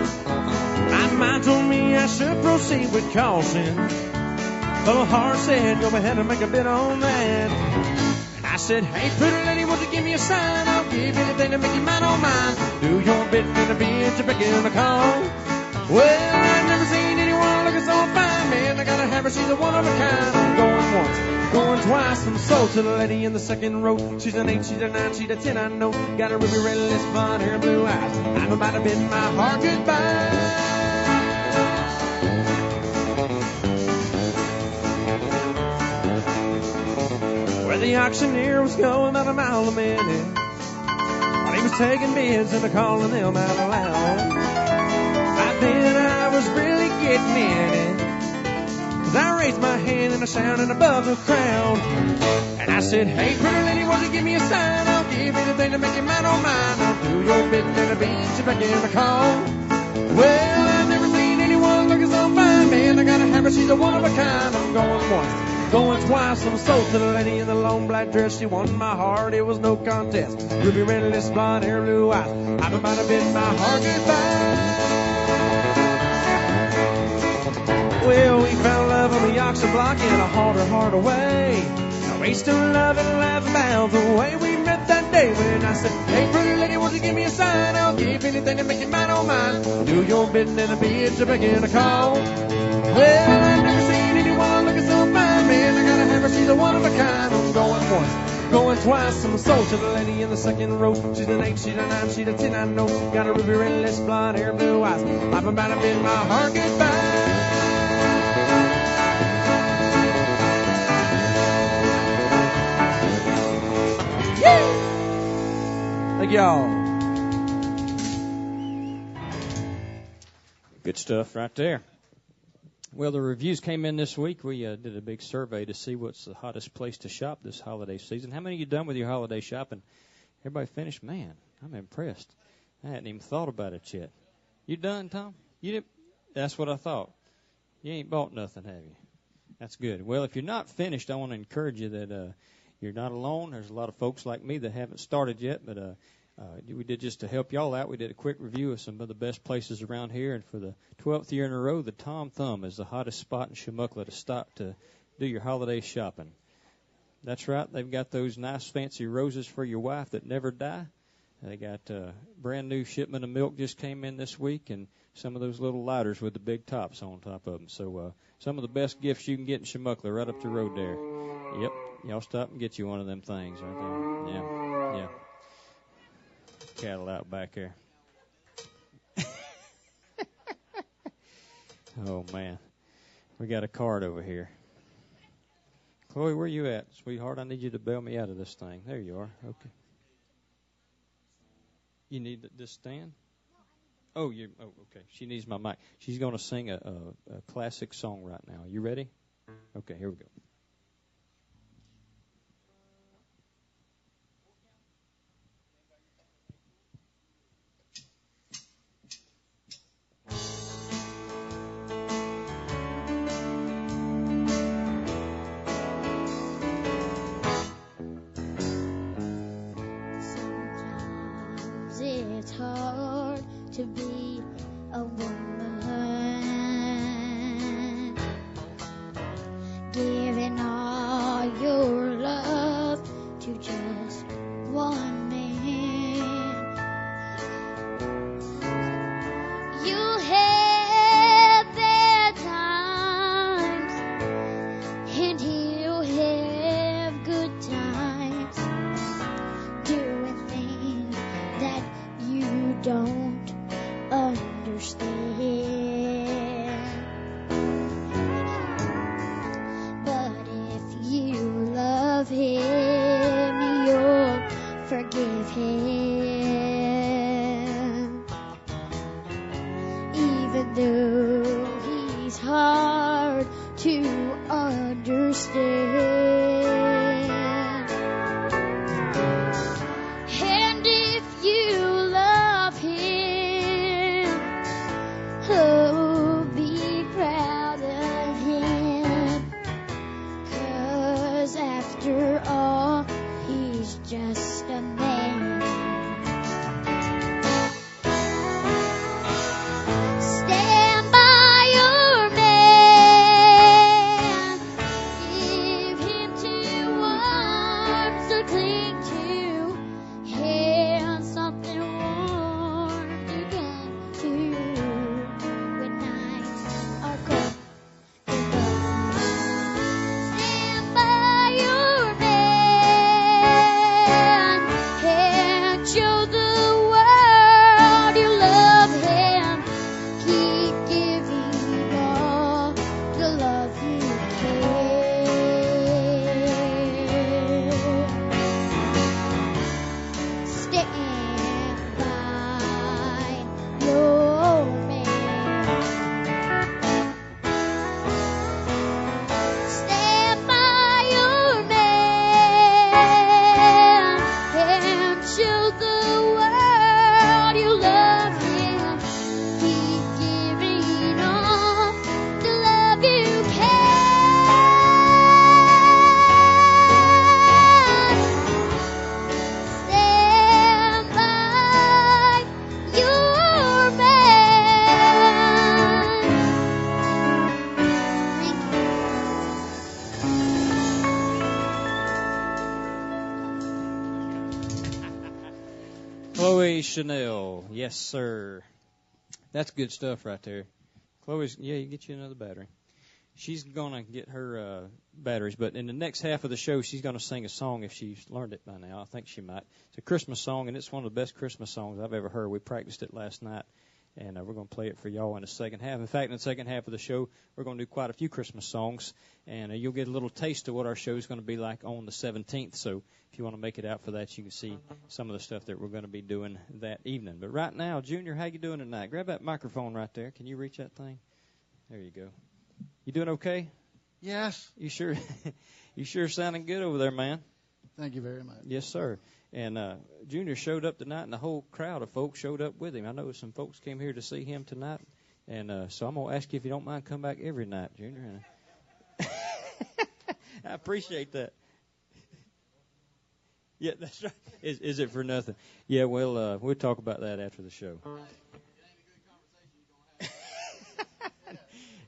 My mind told me I should proceed with caution, but my heart said, go ahead and make a bid on that. And I said, hey, pretty lady, won't you give me a sign? I'll give anything to make you mine on mine. Do your bidding in the bid, you're making a call. Well, I've never seen anyone looking so fine, man. I gotta have her, she's a one of a kind. I'm going once, going twice. I'm sold to the lady in the second row. She's an 8, she's a 9, she's a 10, I know. Got a ruby red lips, blonde hair, blue eyes. I'm about to bid my heart goodbye. Where the auctioneer was going about a mile a minute, while he was taking bids and calling them out loud. Right then I was really getting in it, 'cause I raised my hand and I shouted above the crowd. And I said, hey, pretty lady, won't you give me a sign? I'll give anything to make you mine on mine. I'll do your bidding in the beach if I get a call. Well, I've never seen anyone looking so fine, man. I gotta have her, she's a one of a kind. I'm going once, going twice. I'm sold to the lady in the long black dress. She won my heart, it was no contest. Ruby red lips, blonde hair, blue eyes. I'm about to bid my heart goodbye. Well, we found love on the auction block and I hauled her heart away. Now we still love and laugh about the way we met that day when I said, hey, pretty lady, won't you give me a sign? I'll give anything to make you mine on mine. Do your bidding in a bid to begin a call. Well, I've never seen anyone looking so fine, man. I gotta have her, she's a one of a kind. I'm going once, going twice. I'm sold to the lady in the second row. She's an 8, she's a 9, she's a 10, I know. Got a ruby red lips, blonde hair, blue eyes. I'm about to bid my heart goodbye. Thank y'all. Good stuff right there. Well, the reviews came in this week. We did a big survey to see what's the hottest place to shop this holiday season. How many of you done with your holiday shopping? Everybody finished? Man, I'm impressed. I hadn't even thought about it yet. You done, Tom? You didn't? That's what I thought. You ain't bought nothing, have you? That's good. Well, if you're not finished, I want to encourage you that you're not alone. There's a lot of folks like me that haven't started yet, but we did just to help y'all out. We did a quick review of some of the best places around here, and for the 12th year in a row, the Tom Thumb is the hottest spot in Chumuckla to stop to do your holiday shopping. That's right. They've got those nice fancy roses for your wife that never die. They got a brand new shipment of milk just came in this week, and some of those little lighters with the big tops on top of them. So some of the best gifts you can get in Chumuckla right up the road there. Yep. Y'all stop and get you one of them things right there. Yeah. Cattle out back there. Oh, man. We got a card over here. Chloe, where you at, sweetheart? I need you to bail me out of this thing. There you are. Okay. You need this stand? Oh, okay. She needs my mic. She's going to sing a classic song right now. You ready? Okay, here we go. It's hard to be a woman, giving Chloe Chanel. Yes, sir. That's good stuff right there. Chloe's, yeah, you get you another battery. She's going to get her batteries, but in the next half of the show, she's going to sing a song if she's learned it by now. I think she might. It's a Christmas song, and it's one of the best Christmas songs I've ever heard. We practiced it last night, and we're going to play it for y'all in the second half. In fact, in the second half of the show, we're going to do quite a few Christmas songs, and you'll get a little taste of what our show is going to be like on the 17th. So if you want to make it out for that, you can see some of the stuff that we're going to be doing that evening. But right now, Junior, how you doing tonight? Grab that microphone right there. Can you reach that thing? There you go. You doing okay? Yes. You sure? You sure sounding good over there, man. Thank you very much. Yes, sir. And Junior showed up tonight, and the whole crowd of folks showed up with him. I know some folks came here to see him tonight, and so I'm gonna ask you if you don't mind come back every night, Junior. I appreciate that. Yeah, that's right. Is it for nothing? Yeah, we'll talk about that after the show.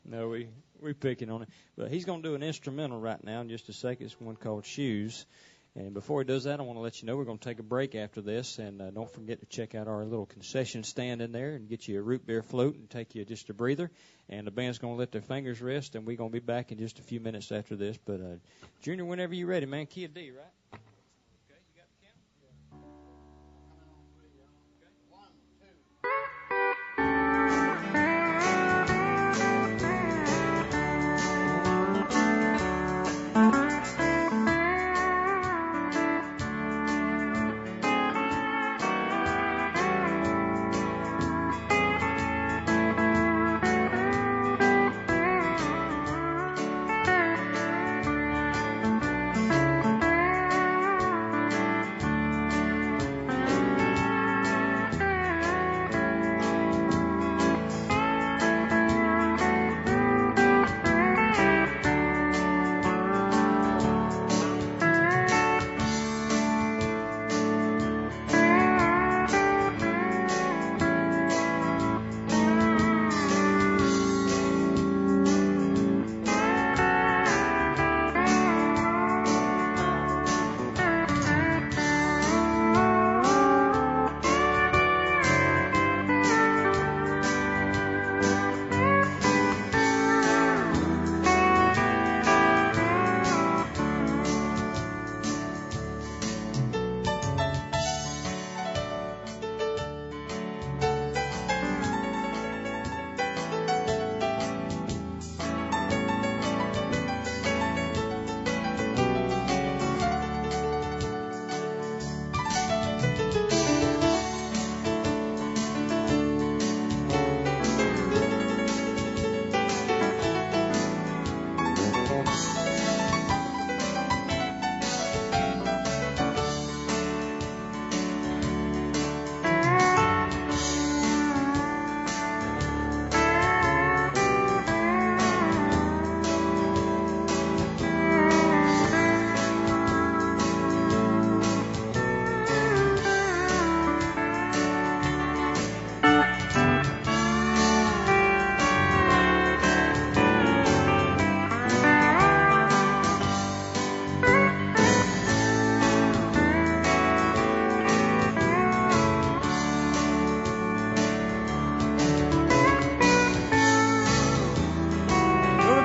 No, we're picking on it. But he's going to do an instrumental right now in just a second. It's one called Shoes. And before he does that, I want to let you know we're going to take a break after this. And don't forget to check out our little concession stand in there and get you a root beer float and take you just a breather. And the band's going to let their fingers rest, and we're going to be back in just a few minutes after this. But, Junior, whenever you're ready, man, key of D, right? Okay, you got the count?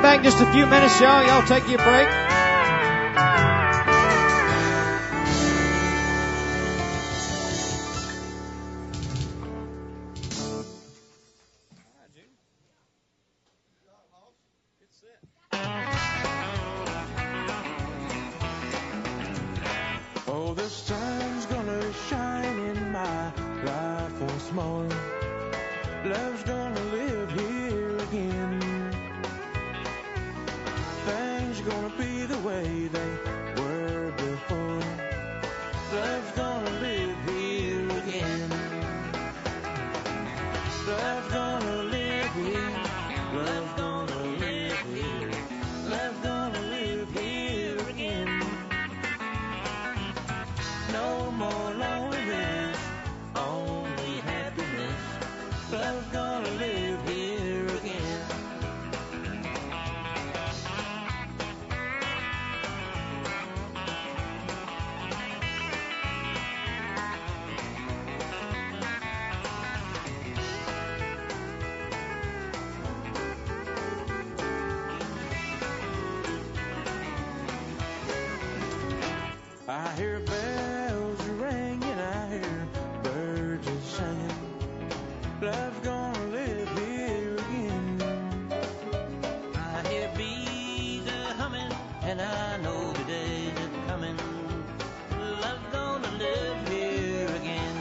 Back in just a few minutes, y'all. Y'all take your break. Oh, the sun's gonna shine in my life once more. Love's gonna live here again. Things gonna be the way they were before. Love's gonna live here again. Love's gonna live here. Love's gonna live here. Love's gonna live here again. No more loneliness, only happiness. Love's gonna live here again. hear bells ringing, I hear birds a singing. Love's gonna live here again. I hear bees a humming, and I know the days are coming. Love's gonna live here again.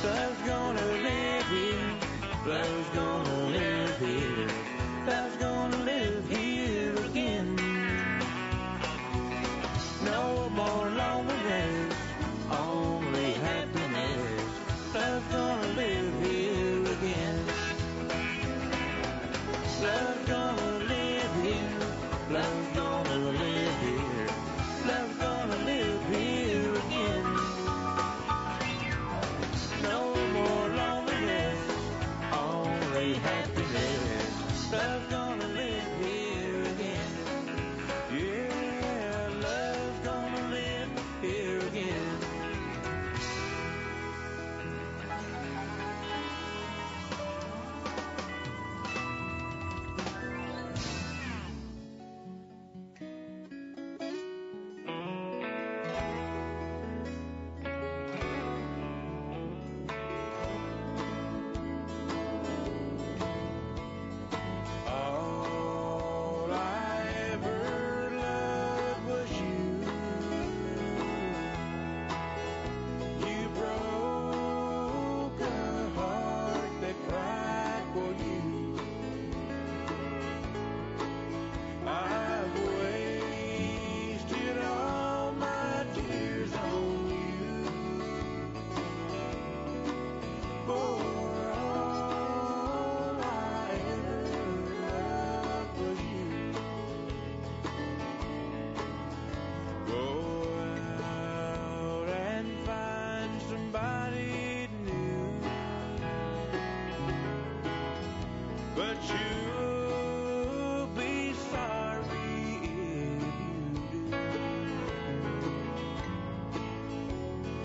Love's gonna live here. Love's gonna live here. Love's gonna live here again. No more loneliness, only happiness. Love's gonna live here again. Love's gonna live here. Love's gonna live here. Love's gonna live here again. No more loneliness, only happiness. Love's gonna live here again. Yeah, love's gonna live here again. All I ever loved was you. You broke a heart that cried for you. I've wasted all my tears on you. For all I ever loved was you. Go out and find somebody new, but you'll be sorry if you do.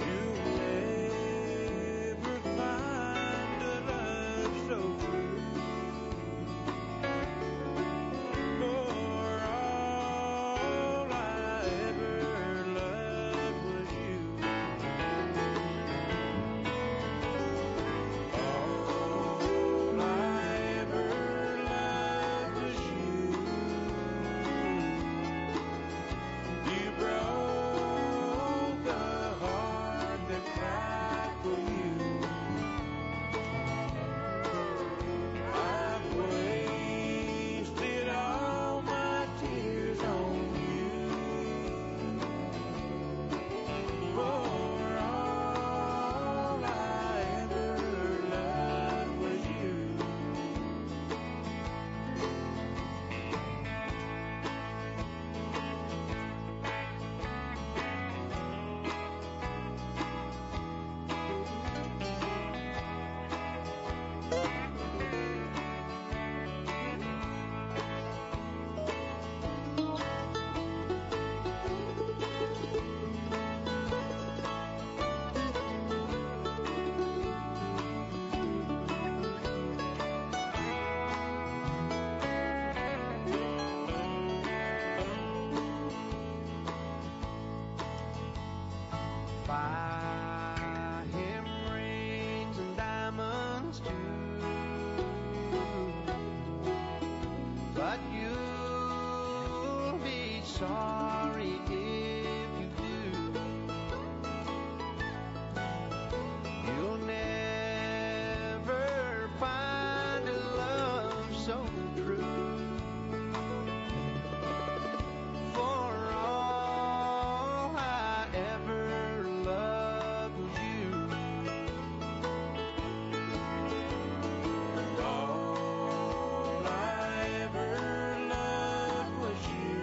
You'll never find a love so true. For all I ever loved was you. All I ever loved was you. You broke the heart that cried for you. I've wasted all my tears on you. For all I ever loved was you. Buy him rings and diamonds too, but you'll be sorry if you do. You'll never find a love so true. For all I ever loved was you. All I ever loved was you.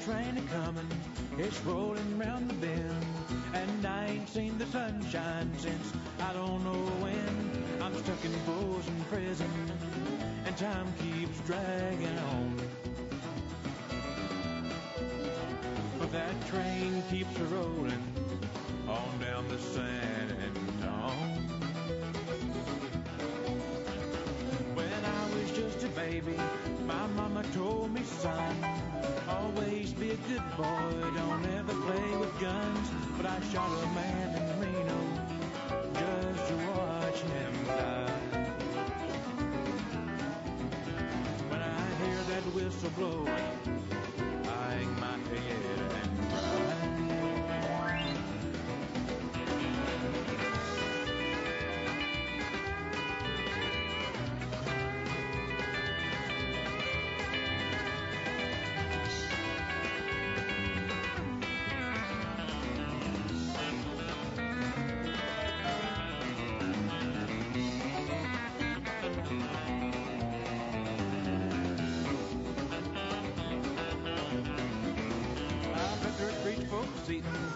train a-comin', it's rolling round the bend, and I ain't seen the sunshine since I don't know when. I'm stuck in frozen prison, and time keeps dragging on. But that train keeps a-rolling on down to San Antone. When I was just a baby, my mama told me, son, always be a good boy, don't ever play with guns. But I shot a man in Reno just to watch him die. When I hear that whistle blowing, I hang my head and cry.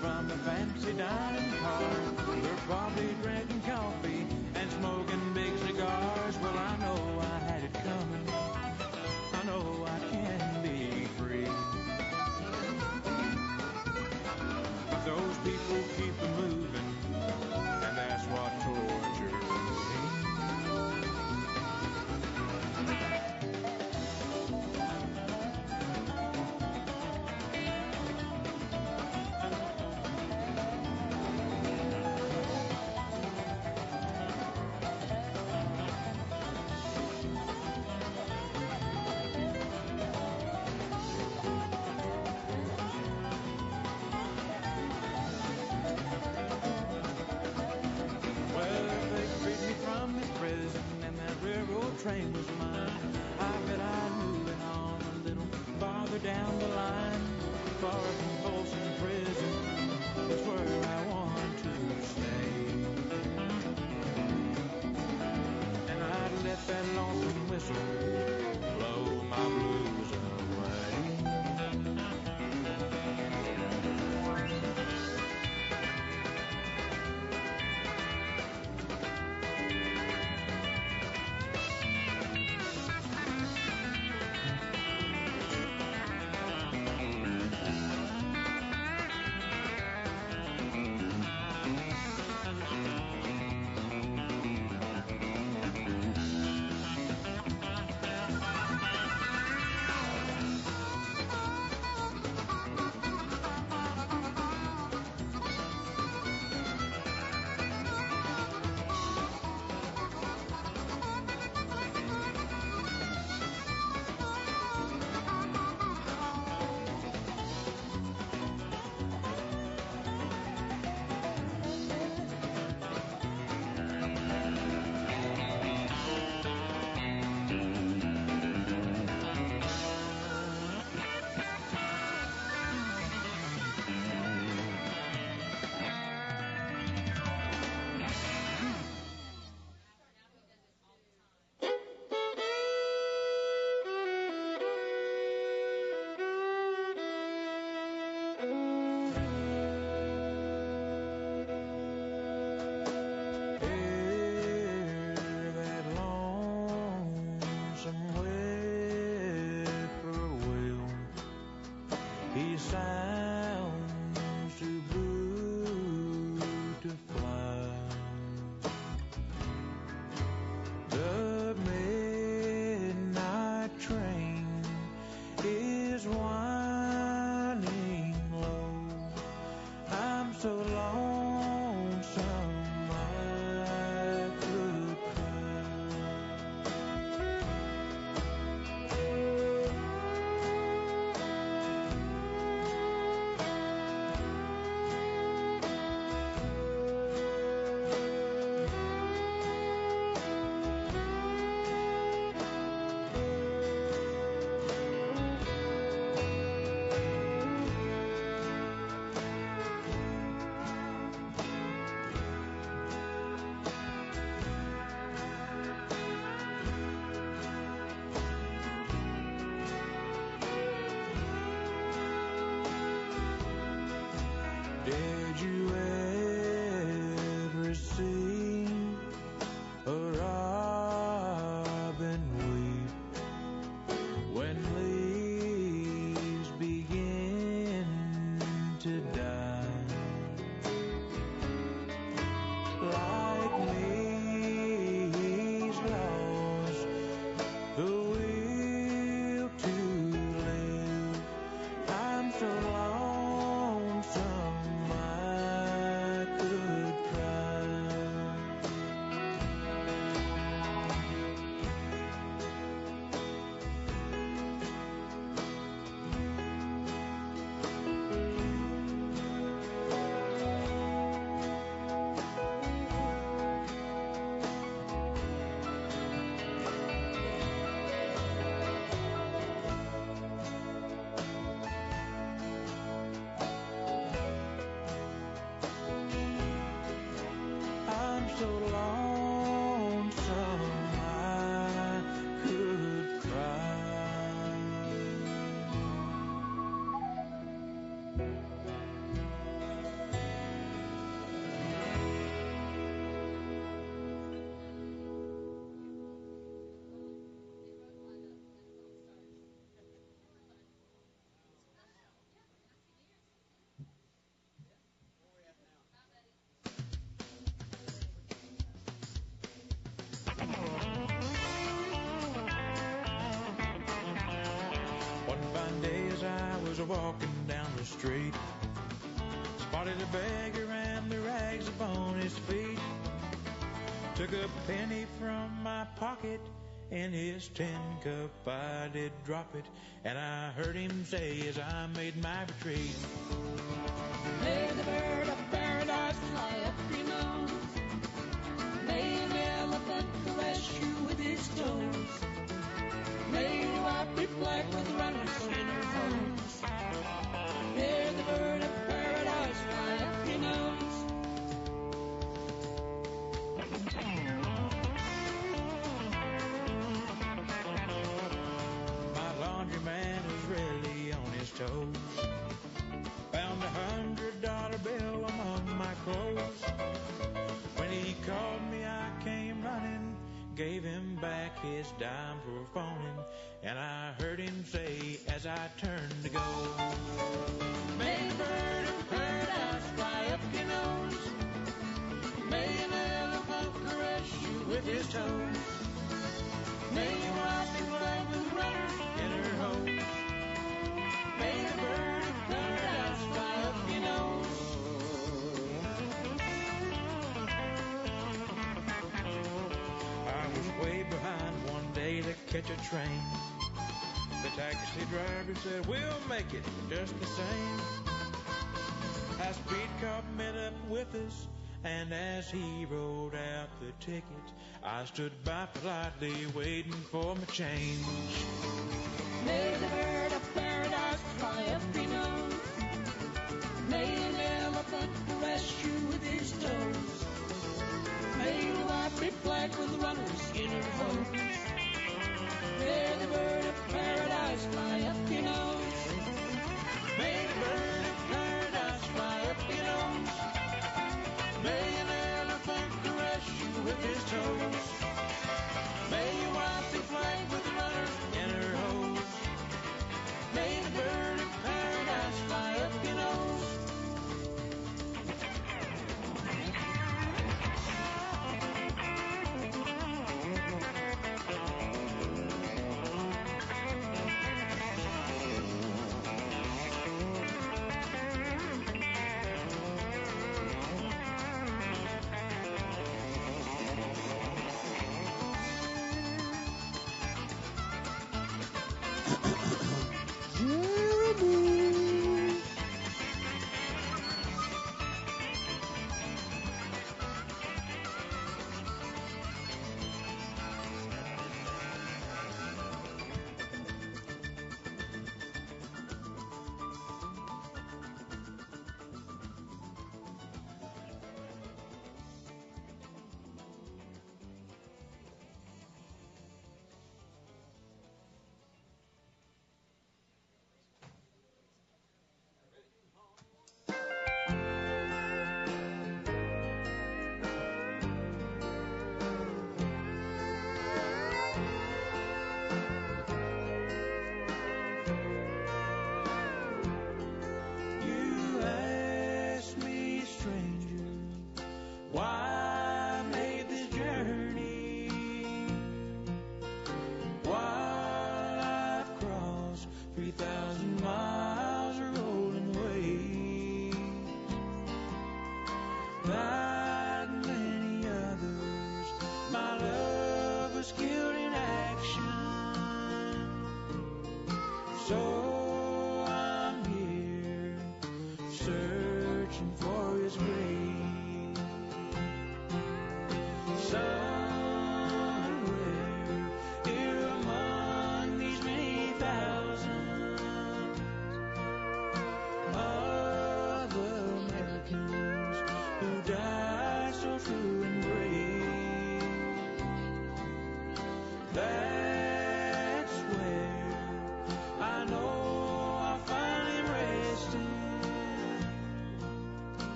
From a fancy dining car, we're probably drinking coffee and smoking big cigars. Well, I know I had it coming. I know I can be free. But those people keep it moving, and that's what tortures me. Train was mine. I bet I'd move it on a little farther down the line. Far from Folsom Prison, it's where I want to stay. And I'd let that lonesome whistle blow my blues away. Did you ever see a robin weep when leaves begin to die? Like me, he's lost the will to live. I'm so lonesome I could cry. I'm so lonesome I could cry. One fine day as I was walking down the street, spotted a beggar and the rags upon his feet. Took a penny from my pocket, in his tin cup I did drop it, and I heard him say as I made my retreat, May the bird of paradise fly up your nose. May an elephant caress you with his toes. May your wife be black with runners in her hose. May the bird of paradise fly up your nose. my laundryman is really on his toes. Found $100 bill among my clothes. When he called me, I came running, gave him back his dime for phoning, and I heard him say as I turned to go, May the bird of paradise fly up your nose. May an elephant caress you with his toes. May your wife be black with runners in her hose. May the bird of paradise fly up your nose. I was way behind one day to catch a train. The taxi driver said, we'll make it just the same. High speed cop met up with us, and as he rolled out the ticket, I stood by politely waiting for my change. May the bird of paradise fly up your nose. May an elephant caress you with his toes. May your wife be black with runners in her hose. May the bird of paradise fly up your nose. May the bird of paradise fly up your nose. May an elephant caress you with his toes. May your wife be black with runners in her hose. May the bird of paradise fly up your nose.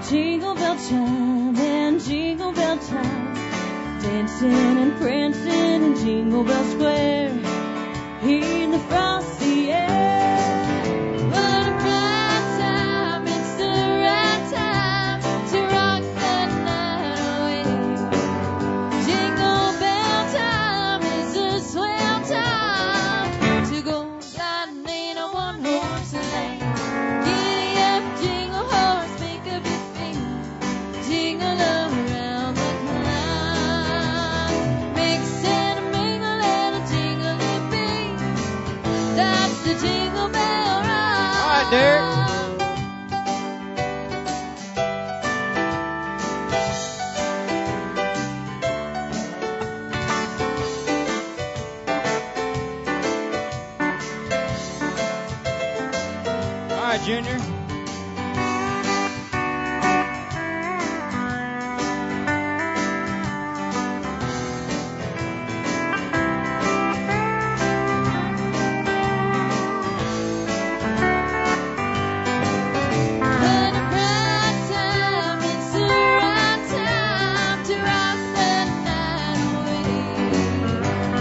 Jingle bell chime and jingle bell time, dancing and prancing in Jingle Bell Square, in the frosty air. What a bright time, it's the right time to rock that night away. Jingle bell time is a swell time to go gliding in a one-horse sleigh. Giddy up, jingle horse, pick up your feet, jingle around the clock. Mix and mingle and a jingling beat. That's the Jingle Bell Ride. All right, Derek. All right, Junior. What a bright time, it's the right time to rock that night away.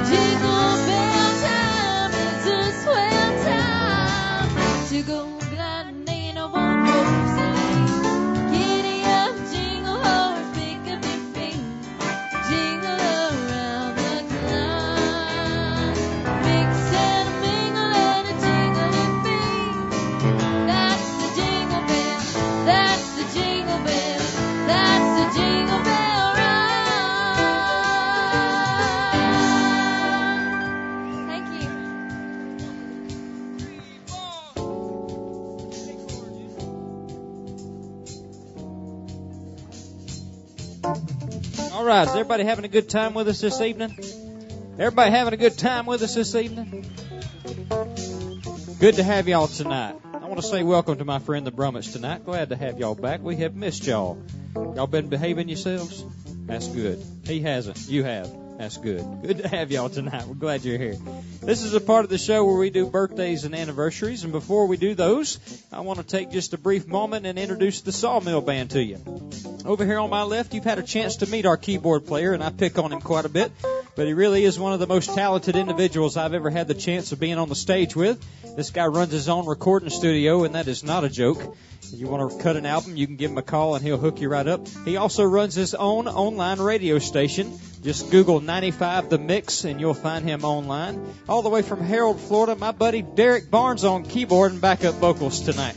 Jingle bell time is a swell time to go gliding in a one-horse sleigh. Giddy up, jingle horse, pick up your feet, jingle around the clock. Mix and mingle and a jingling beat. That's the Jingle Bell, that's the Jingle Bell, that's the Jingle Bell Ride. Thank you. All right, is everybody having a good time with us this evening? Everybody having a good time with us this evening? Good to have y'all tonight. I want to say welcome to my friend the Brummets tonight. Glad to have y'all back. We have missed y'all. Y'all been behaving yourselves? That's good. He hasn't. You have. That's good. Good to have y'all tonight. We're glad you're here. This is a part of the show where we do birthdays and anniversaries, and before we do those, I want to take just a brief moment and introduce the Sawmill Band to you. Over here on my left, you've had a chance to meet our keyboard player, and I pick on him quite a bit, but he really is one of the most talented individuals I've ever had the chance of being on the stage with. This guy runs his own recording studio, and that is not a joke. If you want to cut an album, you can give him a call, and he'll hook you right up. He also runs his own online radio station. Just Google 95 The Mix, and you'll find him online. All the way from Harold, Florida, my buddy Derek Barnes on keyboard and backup vocals tonight.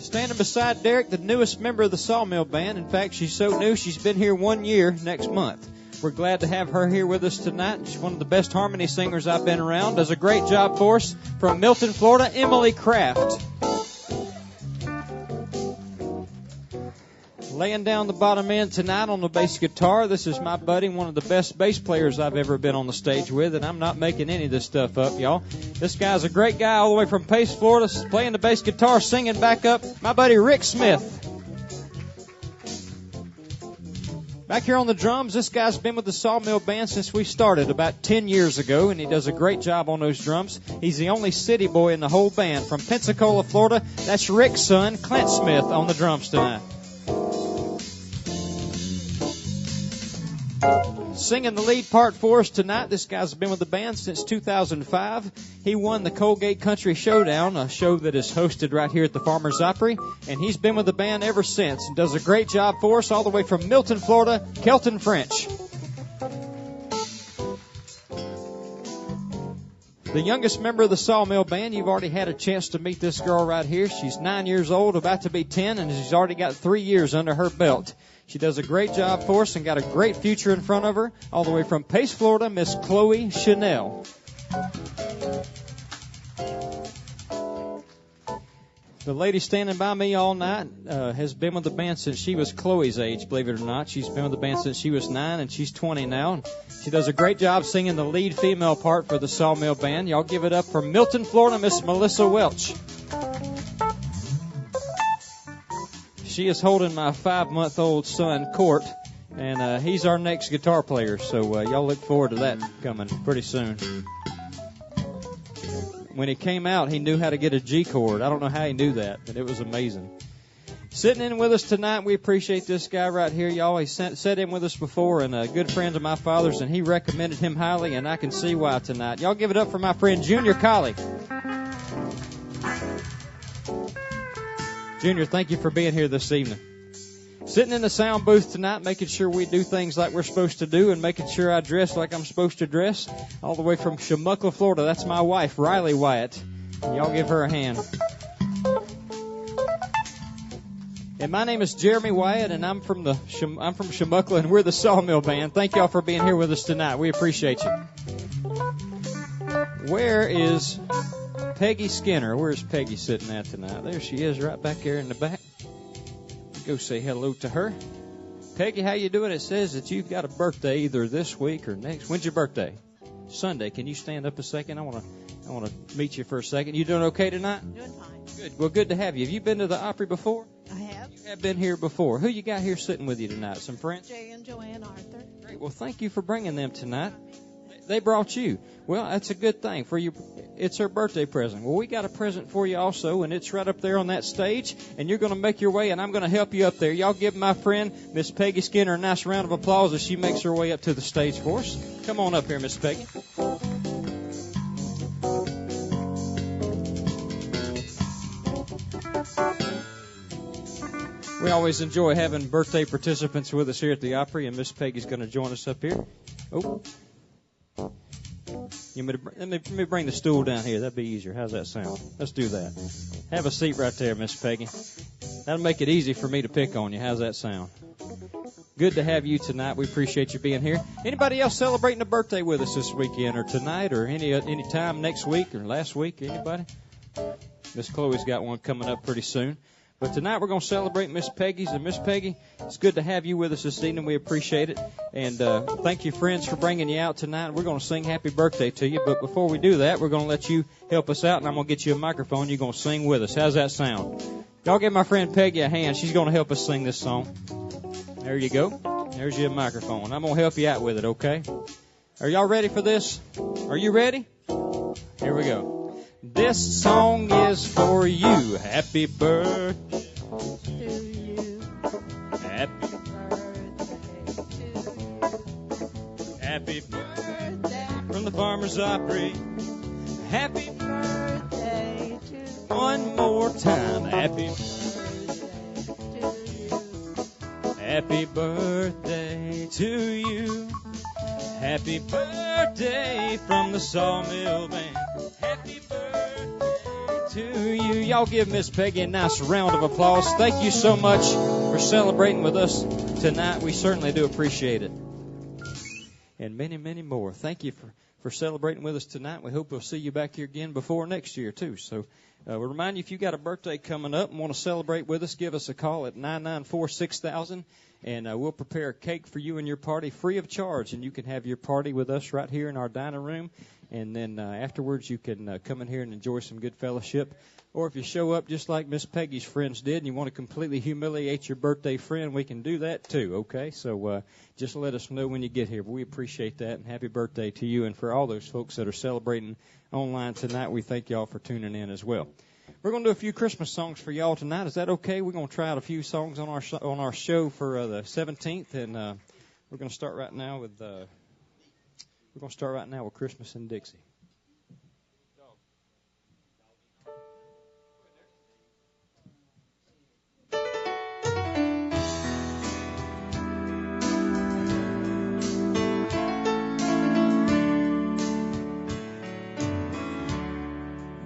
Standing beside Derek, the newest member of the Sawmill Band. In fact, she's so new, she's been here 1 year next month. We're glad to have her here with us tonight. She's one of the best harmony singers I've been around. Does a great job for us. From Milton, Florida, Emily Kraft. Laying down the bottom end tonight on the bass guitar, this is my buddy, one of the best bass players I've ever been on the stage with, and I'm not making any of this stuff up, y'all. This guy's a great guy all the way from Pace, Florida, playing the bass guitar, singing back up, my buddy Rick Smith. Back here on the drums, this guy's been with the Sawmill Band since we started about 10 years ago, and he does a great job on those drums. He's the only city boy in the whole band. From Pensacola, Florida, that's Rick's son, Clint Smith, on the drums tonight. Singing the lead part for us tonight, this guy's been with the band since 2005. He won the Colgate Country Showdown, a show that is hosted right here at the Farmers Opry, and he's been with the band ever since and does a great job for us all the way from Milton, Florida, Kelton French. The youngest member of the Sawmill Band, you've already had a chance to meet this girl right here. She's 9 years old, about to be 10, and she's already got 3 years under her belt. She does a great job for us and got a great future in front of her. All the way from Pace, Florida, Miss Chloe Chanel. The lady standing by me all night has been with the band since she was Chloe's age, believe it or not. She's been with the band since she was 9, and she's 20 now. And she does a great job singing the lead female part for the Sawmill Band. Y'all give it up for Milton, Florida, Miss Melissa Welch. She is holding my 5-month-old son, Court, and he's our next guitar player, so y'all look forward to that coming pretty soon. when he came out, he knew how to get a G chord. I don't know how he knew that, but it was amazing. Sitting in with us tonight, we appreciate this guy right here. Y'all, he sat in with us before, and good friends of my father's, and he recommended him highly, and I can see why tonight. Y'all give it up for my friend Junior Colley. Junior, thank you for being here this evening. Sitting in the sound booth tonight, making sure we do things like we're supposed to do and making sure I dress like I'm supposed to dress, all the way from Sawmill, Florida. That's my wife, Riley Wyatt. Y'all give her a hand. And my name is Jeremy Wyatt, and I'm from Sawmill, and we're the Sawmill Band. Thank y'all for being here with us tonight. We appreciate you. Where is Peggy Skinner? Where's Peggy sitting at tonight? There she is, right back there in the back. Go say hello to her. Peggy, how you doing? It says that you've got a birthday either this week or next. When's your birthday? Sunday. Can you stand up a second? I want to meet you for a second. You doing okay tonight? Doing fine. Good. Well, good to have you. Have you been to the Opry before? I have. You have been here before. Who you got here sitting with you tonight? Some friends? Jay and Joanne Arthur. Great. Well, thank you for bringing them tonight. They brought you. Well, that's a good thing for you. It's her birthday present. Well, we got a present for you also, and it's right up there on that stage, and you're going to make your way, and I'm going to help you up there. Y'all give my friend, Miss Peggy Skinner, a nice round of applause as she makes her way up to the stage for us. Come on up here, Miss Peggy. We always enjoy having birthday participants with us here at the Opry, and Miss Peggy's going to join us up here. Oh. Let me bring the stool down here. That'd be easier. How's that sound? Let's do that. Have a seat right there, Miss Peggy. That'll make it easy for me to pick on you. How's that sound? Good to have you tonight. We appreciate you being here. Anybody else celebrating a birthday with us this weekend or tonight or any time next week or last week? Anybody? Miss Chloe's got one coming up pretty soon. But tonight we're going to celebrate Miss Peggy's. And Miss Peggy, it's good to have you with us this evening. We appreciate it. And thank you, friends, for bringing you out tonight. We're going to sing happy birthday to you. But before we do that, we're going to let you help us out, and I'm going to get you a microphone. You're going to sing with us. How's that sound? Y'all give my friend Peggy a hand. She's going to help us sing this song. There you go. There's your microphone. I'm going to help you out with it, okay? Are y'all ready for this? Are you ready? Here we go. This song is for you. Happy birthday To you. Happy Happy birthday from the Farmer's Opry. Happy birthday to one more time. Happy birthday to you. Happy birthday from the Sawmill Band. Happy birthday to you. Y'all give Miss Peggy a nice round of applause. Thank you so much for celebrating with us tonight. We certainly do appreciate it. And many, many more. Thank you for celebrating with us tonight. We hope we'll see you back here again before next year, too. So we'll remind you, if you've got a birthday coming up and want to celebrate with us, give us a call at 994-6000, and we'll prepare a cake for you and your party free of charge. And you can have your party with us right here in our dining room. And then afterwards, you can come in here and enjoy some good fellowship. Or if you show up just like Miss Peggy's friends did and you want to completely humiliate your birthday friend, we can do that too, okay? So just let us know when you get here. We appreciate that, and happy birthday to you. And for all those folks that are celebrating online tonight, we thank y'all for tuning in as well. We're going to do a few Christmas songs for y'all tonight. Is that okay? We're going to try out a few songs on our show for the 17th, and we're going to start right now with Christmas in Dixie.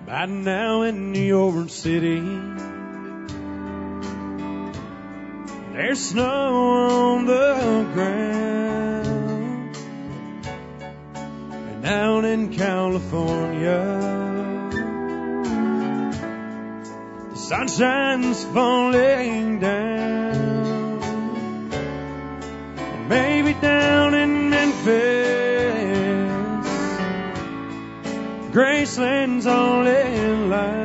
Right now in New York City, there's snow on the ground. And down in California, the sunshine's falling down. And maybe down in Memphis, Graceland's all in light.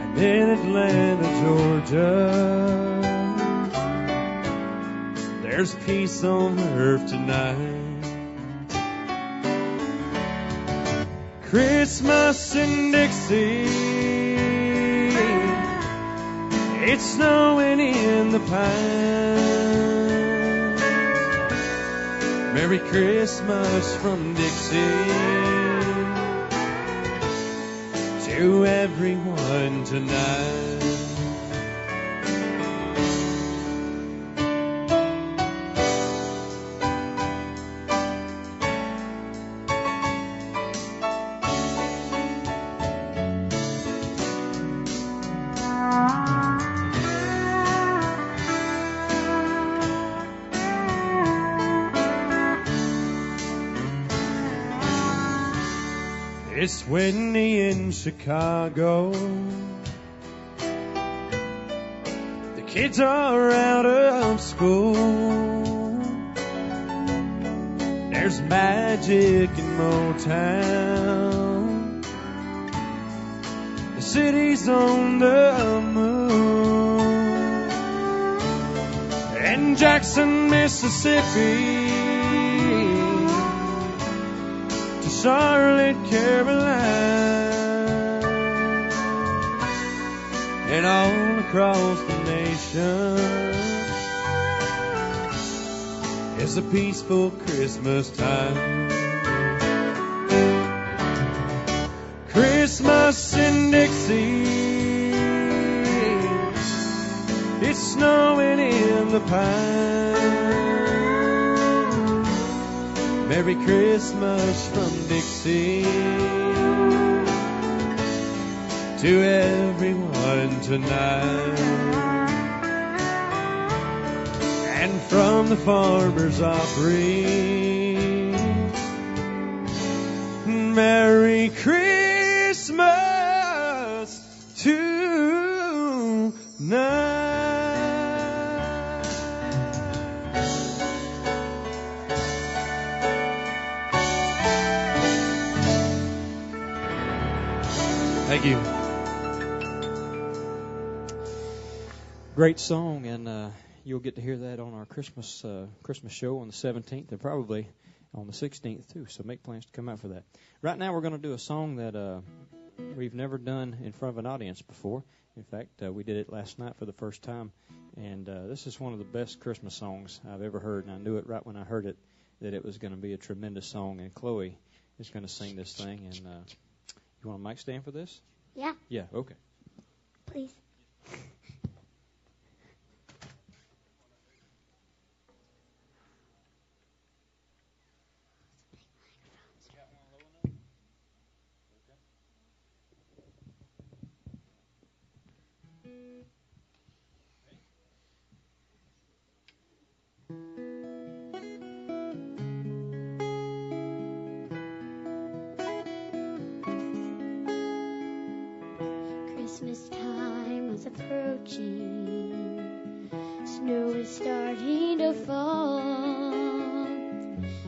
And in Atlanta, Georgia, there's peace on earth tonight. Christmas in Dixie, it's snowing in the pines. Merry Christmas from Dixie to everyone tonight. It's windy in Chicago. The kids are out of school. There's magic in Motown. The city's on the moon. And Jackson, Mississippi, Charlotte, Carolina, and all across the nation it's a peaceful Christmas time. Christmas in Dixie, it's snowing in the pines. Merry Christmas from Dixie to everyone tonight. And from the Farmer's Opry, Merry Christmas tonight. Thank you. Great song, and you'll get to hear that on our Christmas show on the 17th and probably on the 16th too. So make plans to come out for that. Right now, we're going to do a song that we've never done in front of an audience before. In fact, we did it last night for the first time, and this is one of the best Christmas songs I've ever heard. And I knew it right when I heard it that it was going to be a tremendous song. And Chloe is going to sing this thing, and you want a mic stand for this? Yeah, Yeah, okay. please. Christmas time was approaching. Snow is starting to fall.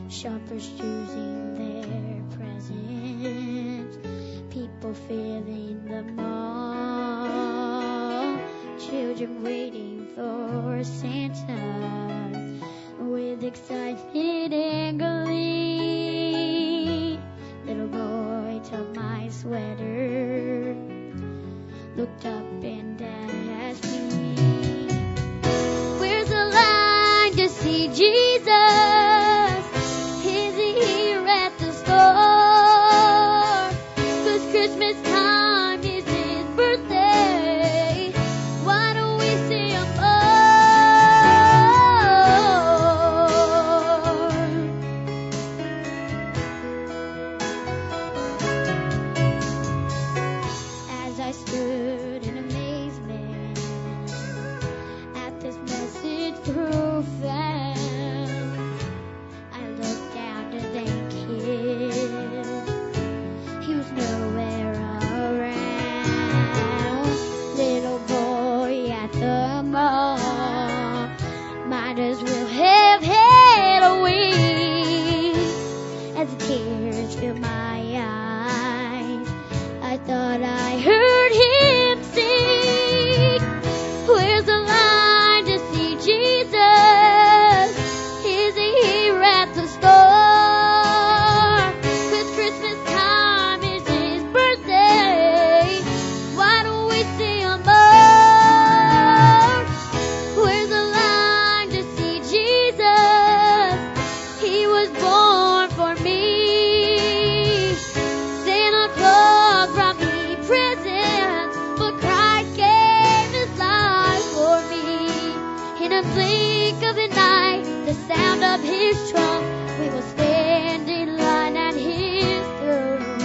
Shoppers choosing their presents. People filling the mall. Children waiting for Santa with excitement and glee. Little boy tugged my sweater, looked up and asked me, where's the line to see Jesus? Is he here at the store? 'Cause Christmas time is his birthday. Why don't we see him more? As I stood in amazement, the sound of his trump, we will stand in line at his throne.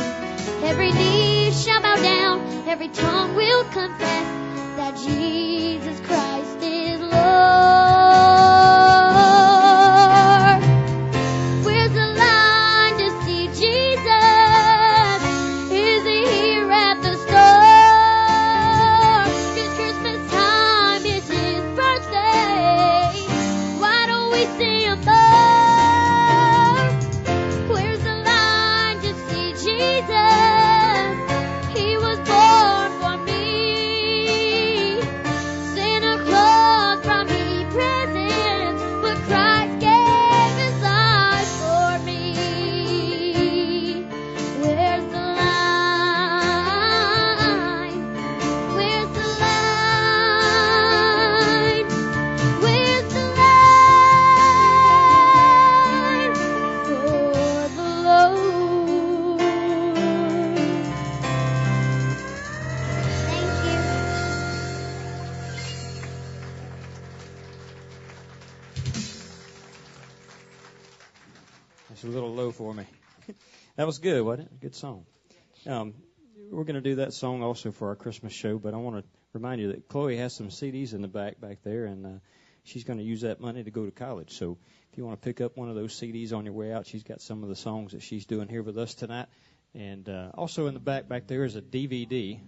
Every knee shall bow down, every tongue will confess that Jesus Christ is Lord. Where's the line to see Jesus? Is he here at the store? 'Cause Christmas time is his birthday. Why don't we see him more? Where's the line to see Jesus? He was born for me. Santa Claus brought me presents, but Christ gave his life for me. Where's the line? Where's the line? Where's the line for the Lord? Thank you. That's a little low for me. That was good, wasn't it? Good song. We're going to do that song also for our Christmas show, but I want to remind you that Chloe has some CDs in the back there, and she's going to use that money to go to college. So if you want to pick up one of those CDs on your way out, she's got some of the songs that she's doing here with us tonight. And also in the back there is a DVD.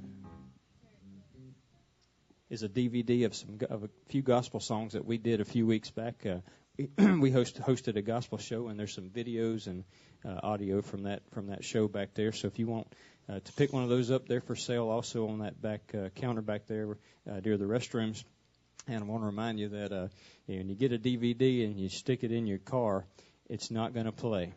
Is a DVD of a few gospel songs that we did a few weeks back. We hosted a gospel show, and there's some videos and audio from that show back there. So if you want to pick one of those up, they're for sale also on that back counter back there near the restrooms. And I want to remind you that when you get a DVD and you stick it in your car, it's not going to play.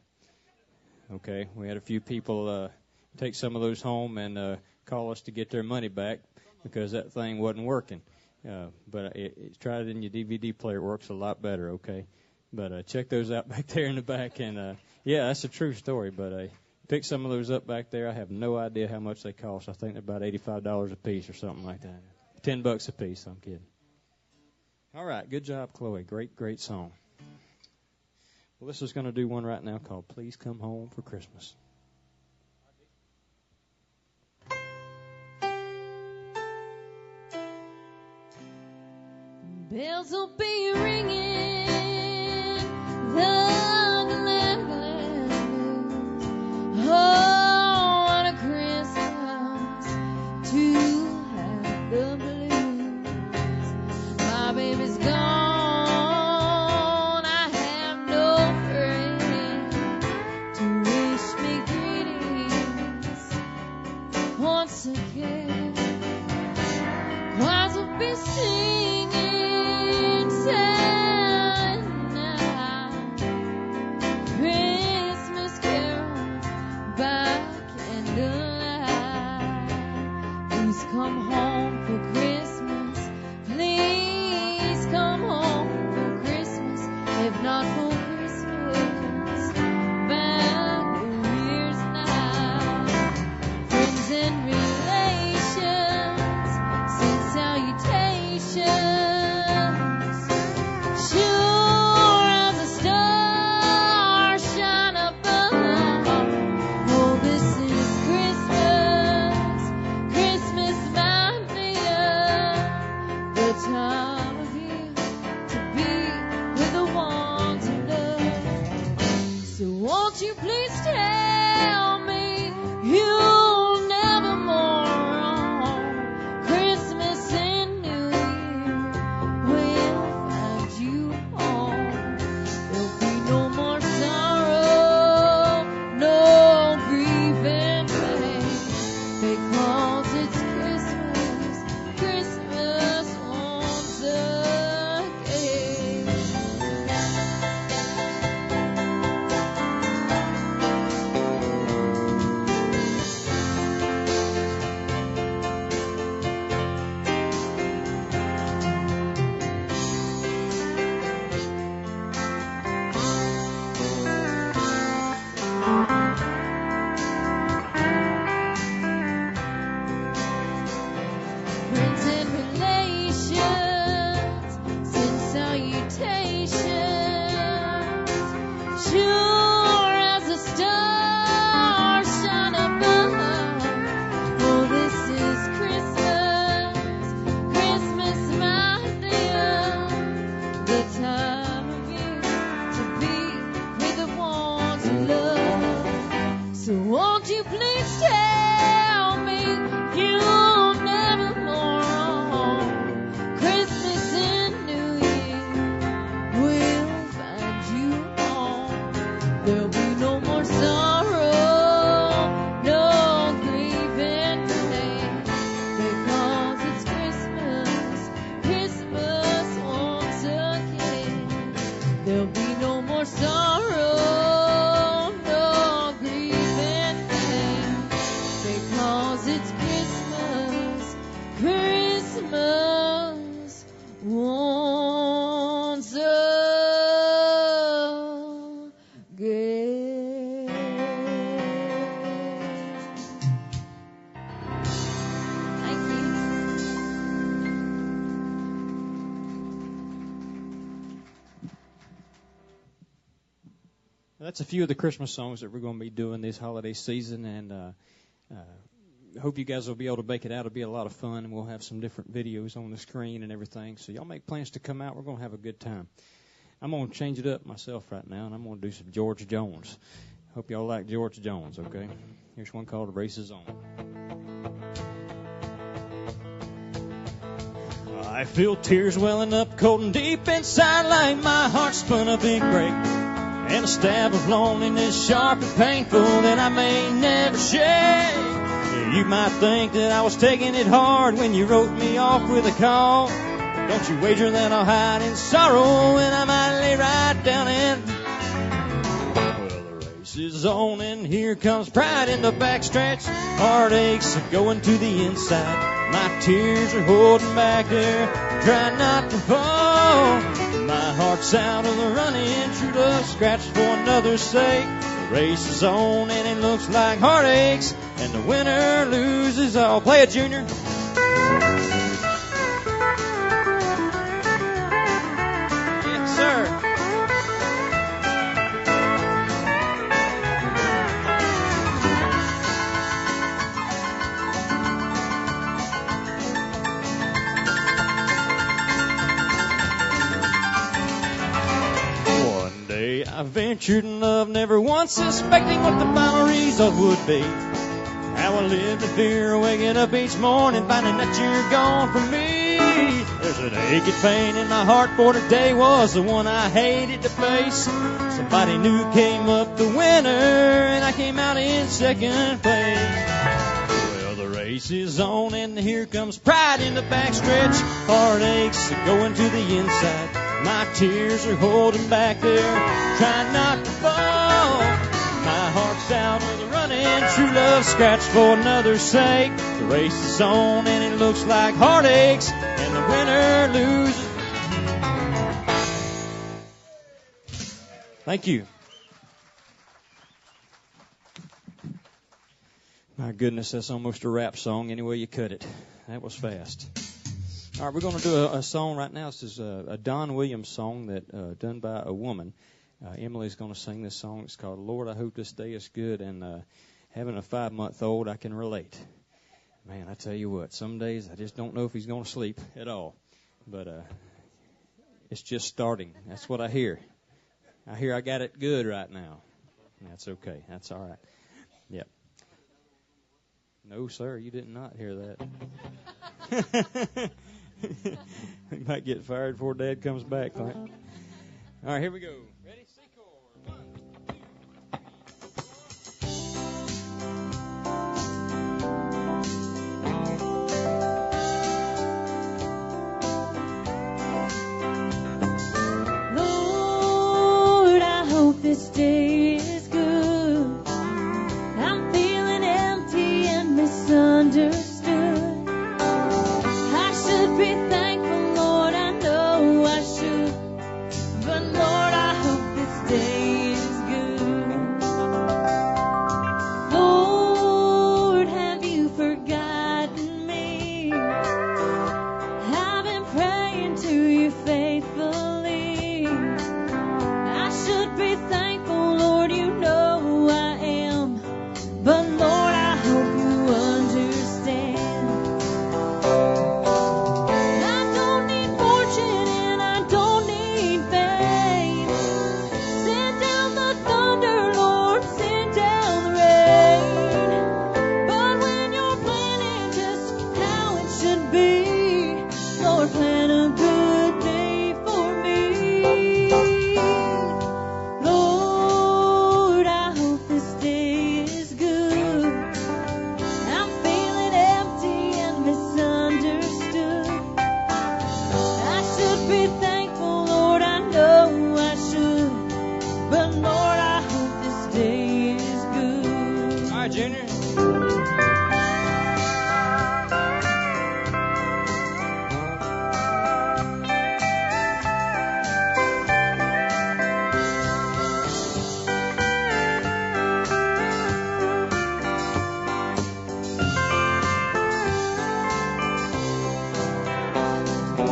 Okay, we had a few people take some of those home and call us to get their money back because that thing wasn't working. But try it in your DVD player. It works a lot better, okay? But check those out back there in the back. And, yeah, that's a true story. But pick some of those up back there. I have no idea how much they cost. I think they're about $85 a piece or something like that. $10 a piece. I'm kidding. All right. Good job, Chloe. Great song. Well, this is going to do one right now called Please Come Home for Christmas. Bells will be ringing, the land. Oh, what a Christmas to have the blues. My baby's gone, I have no friend to wish me greetings once again. Choirs will be singing. Say nor sorrow, nor grief and pain, because it's Christmas, Christmas once again. Thank you. That's a few of the Christmas songs that we're going to be doing this holiday season, and hope you guys will be able to make it out. It'll be a lot of fun, and we'll have some different videos on the screen and everything. So y'all make plans to come out. We're going to have a good time. I'm going to change it up myself right now, and I'm going to do some George Jones. Hope y'all like George Jones, okay? Here's one called "The Race Is On." I feel tears welling up cold and deep inside, like my heart spun a big break, and a stab of loneliness sharp and painful that I may never shake. You might think that I was taking it hard when you wrote me off with a call. Don't you wager that I'll hide in sorrow, and I might lay right down and... Well, the race is on, and here comes pride in the backstretch. Heartaches are going to the inside. My tears are holding back there, trying not to fall. My heart's out of the running, true love scratched for another's sake. The race is on, and it looks like heartaches, and the winner loses all. Play it, Junior. Yes, sir. One day I ventured in love, never once suspecting what the final result would be. How I lived in fear, waking up each morning, finding that you're gone from me. There's an aching pain in my heart, for today was the one I hated to face. Somebody new came up the winner, and I came out in second place. Well, the race is on, and here comes pride in the backstretch. Heartaches are going to the inside. My tears are holding back there, trying not to fall. My heart's out of the running, true love scratched for another's sake. The race is on, and it looks like heartaches, and the winner loses. Thank you. My goodness, that's almost a rap song any way you cut it. That was fast. All right, we're going to do a song right now. This is a Don Williams song that done by a woman. Emily's going to sing this song. It's called "Lord, I Hope This Day Is Good." And having a 5-month-old, I can relate. Man, I tell you what, some days I just don't know if he's going to sleep at all. But it's just starting. That's what I hear. I hear I got it good right now. That's okay. That's all right. Yep. No, sir, you did not hear that. We might get fired before Dad comes back. All right, here we go. Ready? C-chord. 1, 2, 3. Lord, I hope this day is good. I'm feeling empty and misunderstood. I should be thankful, Lord, I know I should. But Lord, I hope this day is good. Lord, have you forgotten me? I've been praying to you faithfully. I should be thankful,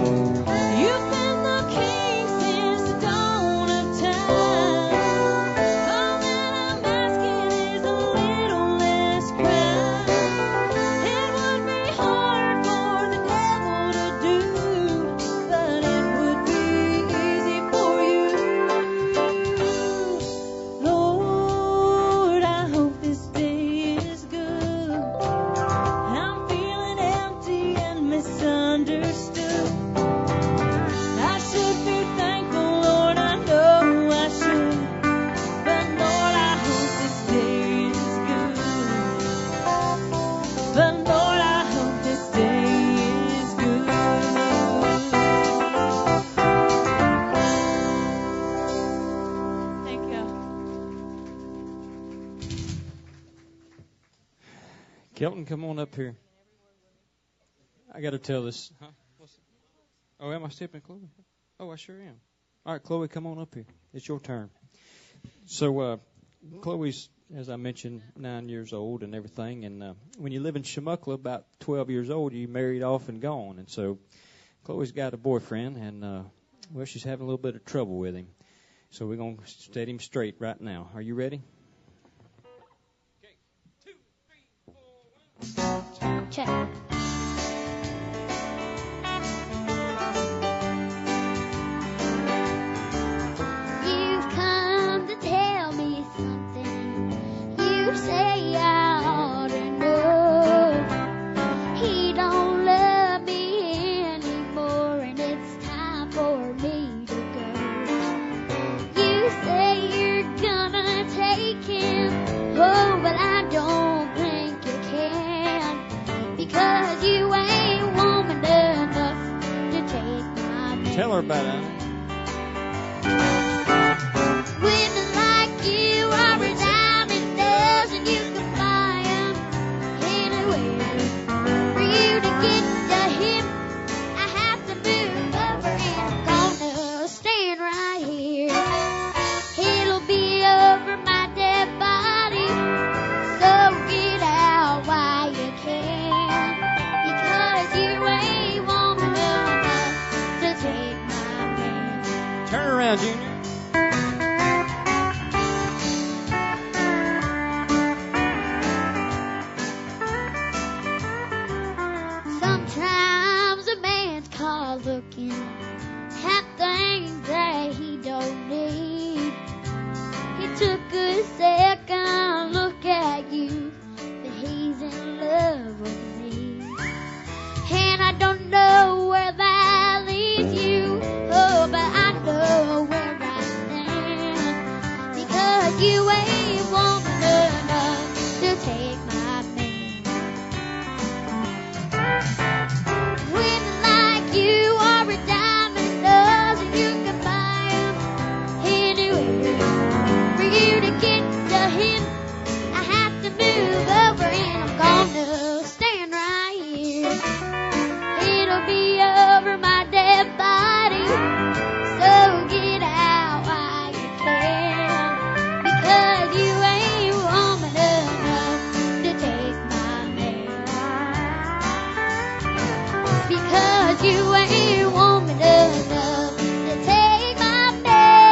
You've been the king since the dawn of time. All that I'm asking is a little less crime. It would be hard for the devil to do, but it would be easy for you. Lord, I hope this day is good. I'm feeling empty and misunderstood. I should be thankful, Lord, I know I should. But Lord, I hope this day is good. But Lord, I hope this day is good. Thank you. Kelton, come on up here. I got to tell this. Huh? Oh, am I stepping, Chloe? Oh, I sure am. All right, Chloe, come on up here. It's your turn. So, Chloe's, as I mentioned, 9 years old and everything. And when you live in Shamuckla, about 12 years old, you married off and gone. And so Chloe's got a boyfriend, and, well, she's having a little bit of trouble with him. So we're going to set him straight right now. Are you ready? Okay, 2, 3, 4, 1. Check. You've come to tell me something. You say I ought to know. He don't love me anymore, and it's time for me to go. You say you're gonna take him, oh, but I don't think you can, because you ain't woman enough to take my man. Tell her about it. Women like you are a dime a dozen. You can buy 'em anywhere. For you to get to him, I have to move over, and I'm gonna stand right here. It'll be over my dead body, so get out while you can, because you ain't woman enough to take my man. Turn around, Junior. Sometimes a man's caught looking at things that he don't need. He took a second look at you, but he's in love with me. And I don't know where that leads you, oh, but I know where I stand, because you ain't woman enough to take my man. Women like you are a dime a dozen. You can buy 'em anywhere. For you to get to him, I have to move over, and I'm gonna stand right here. It'll be over my dead body, so get out while you can, because you ain't woman enough to take my man. Because you ain't woman enough to take my man.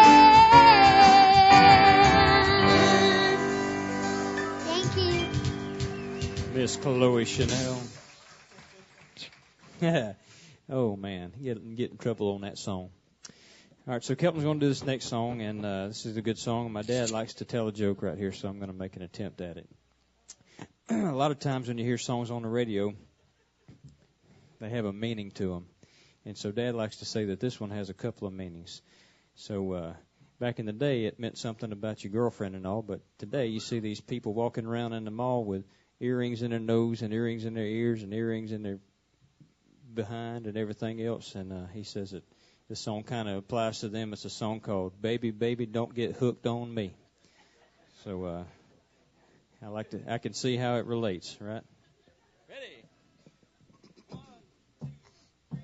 Thank you. Miss Chloe Chanel. Oh, man. Get in trouble on that song. All right, so Kelton's going to do this next song, and this is a good song. My dad likes to tell a joke right here, so I'm going to make an attempt at it. A lot of times when you hear songs on the radio, they have a meaning to them. And so Dad likes to say that this one has a couple of meanings. So back in the day, it meant something about your girlfriend and all, but today you see these people walking around in the mall with earrings in their nose and earrings in their ears and earrings in their behind and everything else. And he says that this song kind of applies to them. It's a song called Baby, Baby, Don't Get Hooked on Me. So I can see how it relates, right? Ready? 1, 2, 3.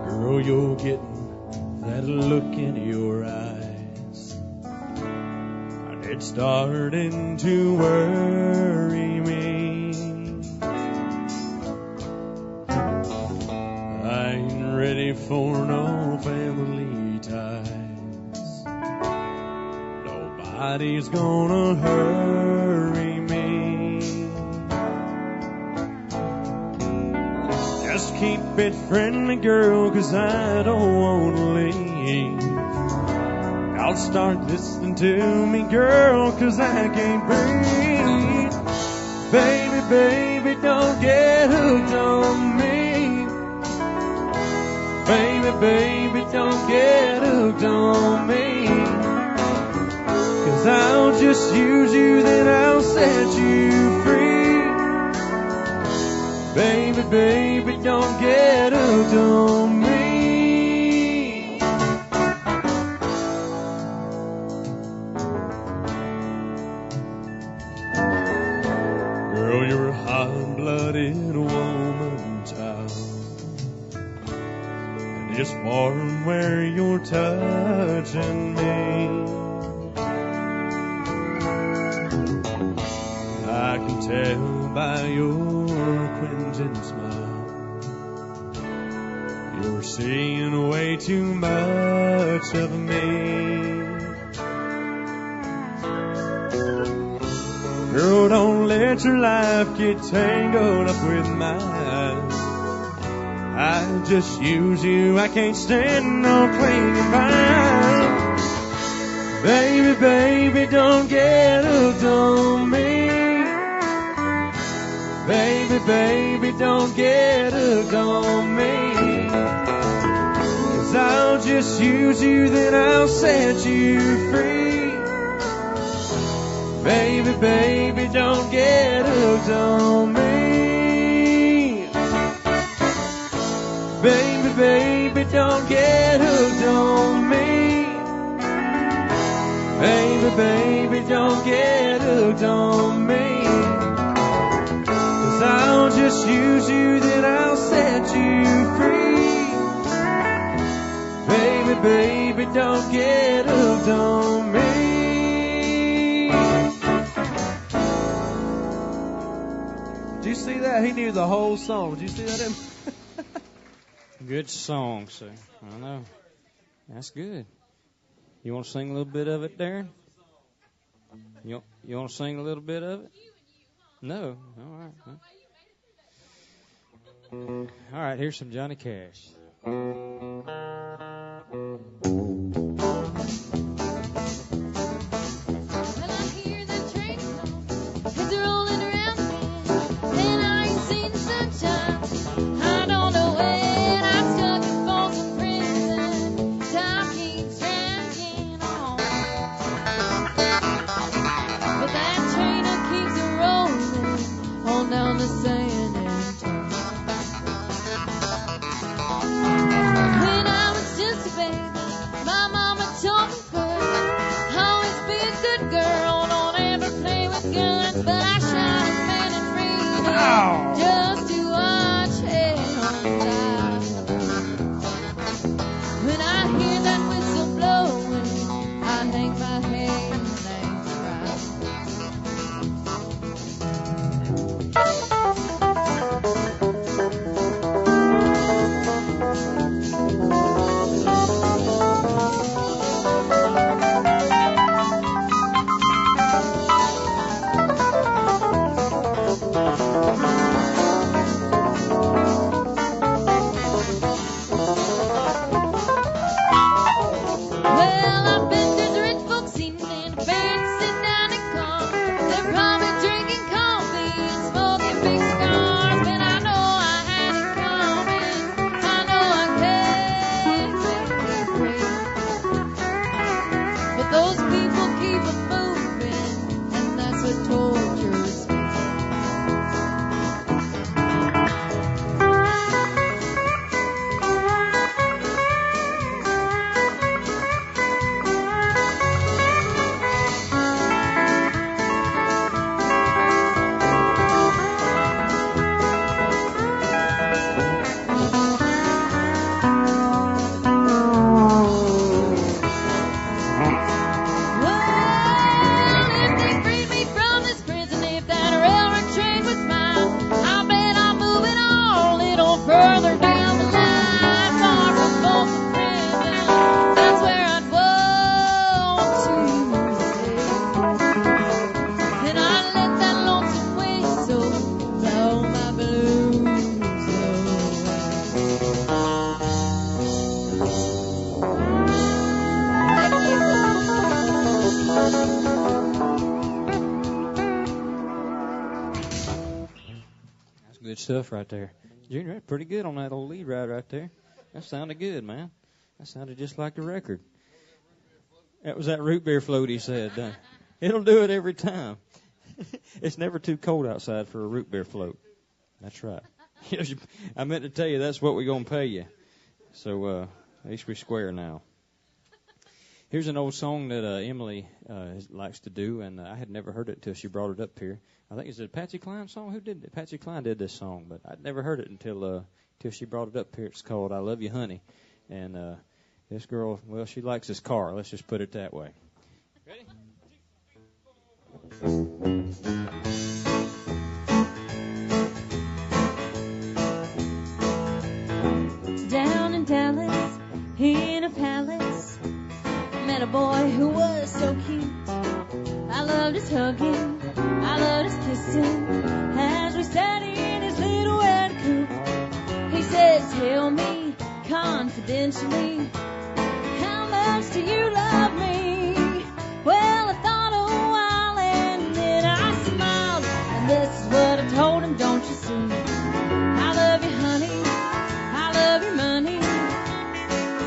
Girl, you're getting that look in your eyes, and it's starting to worry me. I ain't ready for no family ties. Nobody's gonna hurry me. Just keep it friendly, girl, 'cause I don't wanna leave. I'll start listening to me, girl, 'cause I can't breathe. Baby, baby, don't get hooked on me. Baby, baby, don't get hooked on me. 'Cause I'll just use you, then I'll set you free. Baby, baby, don't get hooked on me. Girl, you're a hot-blooded woman, child. And it's warm where you're touching me. I can tell by your crimson smile, you're seeing way too much of me. Girl, don't let your life get tangled up with mine. I just use you, I can't stand no clinging vine. Baby, baby, don't get hooked on me. Baby, baby, don't get hooked on me. 'Cause I'll just use you, then I'll set you free. Baby, baby, don't get hooked on me. Baby, baby, don't get hooked on me. Baby, baby, don't get hooked on me. I'll just use you, then I'll set you free. Baby, baby, don't get hooked on me. Did you see that? He knew the whole song. Did you see that? Good song, sir. I know. That's good. You want to sing a little bit of it, Darren? You want to sing a little bit of it? No. All right. Huh? All right, here's some Johnny Cash. Well, I hear the train come, it's rolling around me, and I ain't seen the sunshine. I don't know when I'm stuck in Folsom Prison. Time keeps dragging on, but that train keeps rolling on down the San Antonio. When I was just good stuff right there. Junior, that's pretty good on that old lead right there. That sounded good, man. That sounded just like the record. That was that root beer float he said. It'll do it every time. It's never too cold outside for a root beer float. That's right. I meant to tell you that's what we're going to pay you. So at least we're square now. Here's an old song that Emily likes to do, and I had never heard it until she brought it up here. I think it's a Patsy Cline song. Who did it? Patsy Cline did this song, but I'd never heard it until she brought it up here. It's called "I Love You, Honey," and this girl, well, she likes this car. Let's just put it that way. Ready? Down in Dallas, in a palace, met a boy who was so cute. I loved his hugging, I loved his kissing, as we sat in his little red coupe. He said, tell me confidentially, how much do you love me? Well, I thought a while and then I smiled, and this is what I told him, don't you see? I love you, honey, I love your money,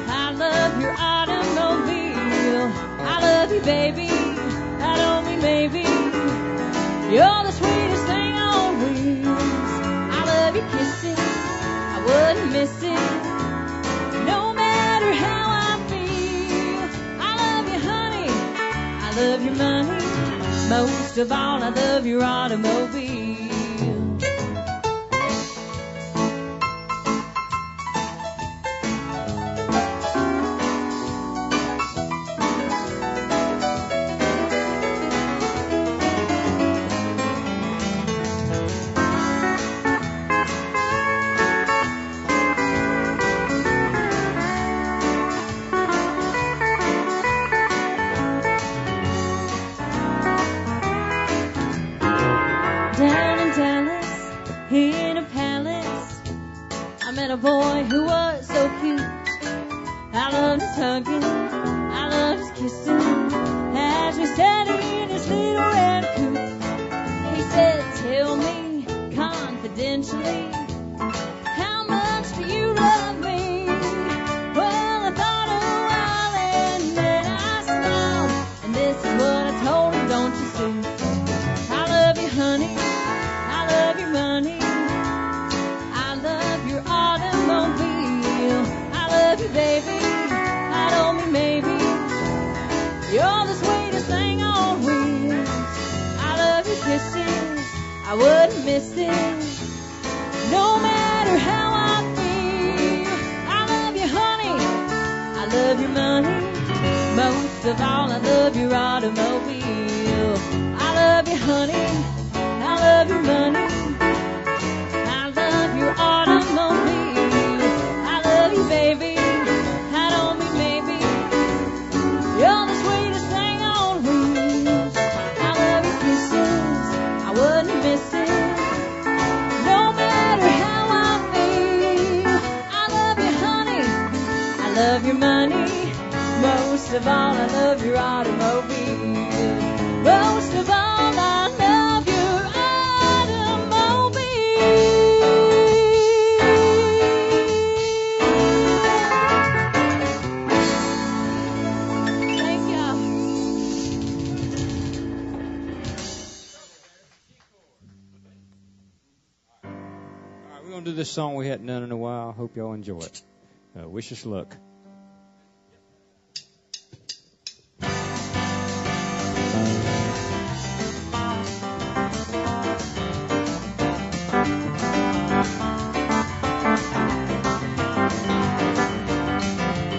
I love your automobile, I love you, baby, I don't mean maybe, you're the sweetest thing on wheels. I love your kisses, I wouldn't miss it, no matter how I feel. I love you, honey, I love your money, most of all I love your automobile. A boy who was so cute. I loved his hugging, I loved his kissing, as we sat in his little red coupe. He said, tell me confidentially, how much do you love me? Well, I thought a while and then I smiled, and this is what I told him, don't you see? I love you, honey, I love your money, I love your automobile, I love you, baby, I don't mean maybe, you're the sweetest thing on wheels. I love your kisses, I wouldn't miss it, no matter how I feel. I love you, honey, I love your money, most of all I love your automobile. I love you, honey, I love your money, I love your automobile, I love you, baby, I don't mean maybe, you're the sweetest thing on wheels. I love your kisses, I wouldn't miss it, no matter how I feel. I love you, honey, I love your money, most of all I love your automobile, most of all I love your automobile. Thank y'all. All right, we're going to do this song we hadn't done in a while. Hope y'all enjoy it. Wish us luck.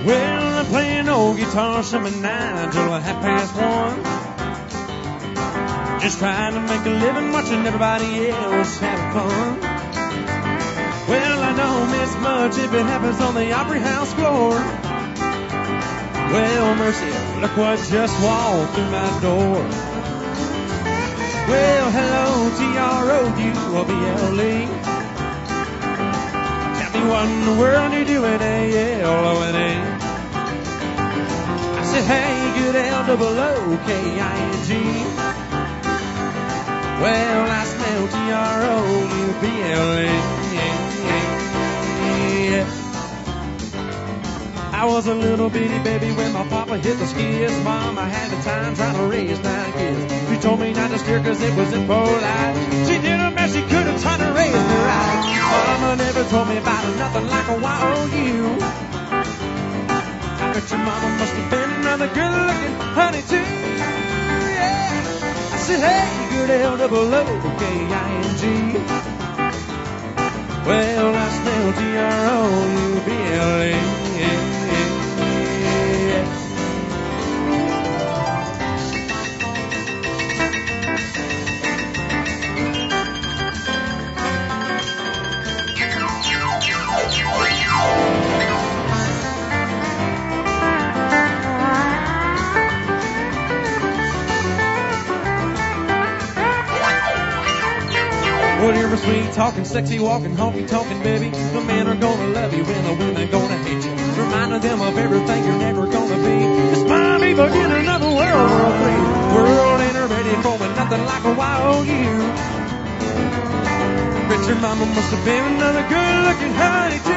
Well, I'm playing old guitar 7/9 till 1:30. Just trying to make a living, watching everybody else having fun. Well, I don't miss much if it happens on the Opry House floor. Well, mercy, look what just walked through my door. Well, hello, TROUBLE. Tell me what in the world you doing, ALONA. I said, hey, good LOOKING. Well, I smell Troubla. I was a little bitty baby when my papa hit the skids. Mom, I had the time trying to raise 9 kids. She told me not to steer cause it was impolite. She did the best she could have tried to raise me right. Mama never told me about nothing like a YOU. I bet your mama must have been another good-looking honey too. Yeah. I said, hey, good L-O-O-K-I-N-G. Well, I smell Troubla. Well, you're sweet talking, sexy walking, honky talking, baby. The men are gonna love you and the women gonna hate you. Reminding them of everything you're never gonna be. This might be in another world, World 3. World ain't ready for me, nothing like a YOU. Bet your mama must have been another good-looking honey too.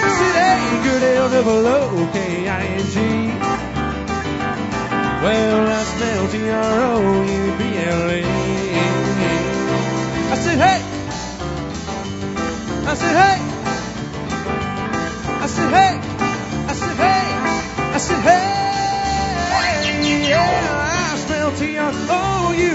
I said, hey, good L-O-O-K-I-N-G. Well, I smell Troubla. I said, hey. I said, hey. I said, hey. I said, hey. I said, hey. Yeah, I smell Troubla. Yeah.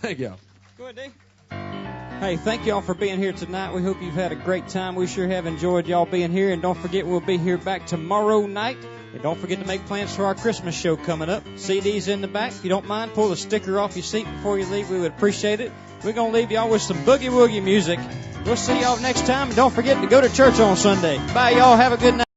Thank you. Go ahead, Dave. Hey, thank y'all for being here tonight. We hope you've had a great time. We sure have enjoyed y'all being here. And don't forget, we'll be here back tomorrow night. And don't forget to make plans for our Christmas show coming up. CDs in the back. If you don't mind, pull the sticker off your seat before you leave. We would appreciate it. We're going to leave y'all with some boogie-woogie music. We'll see y'all next time. And don't forget to go to church on Sunday. Bye, y'all. Have a good night.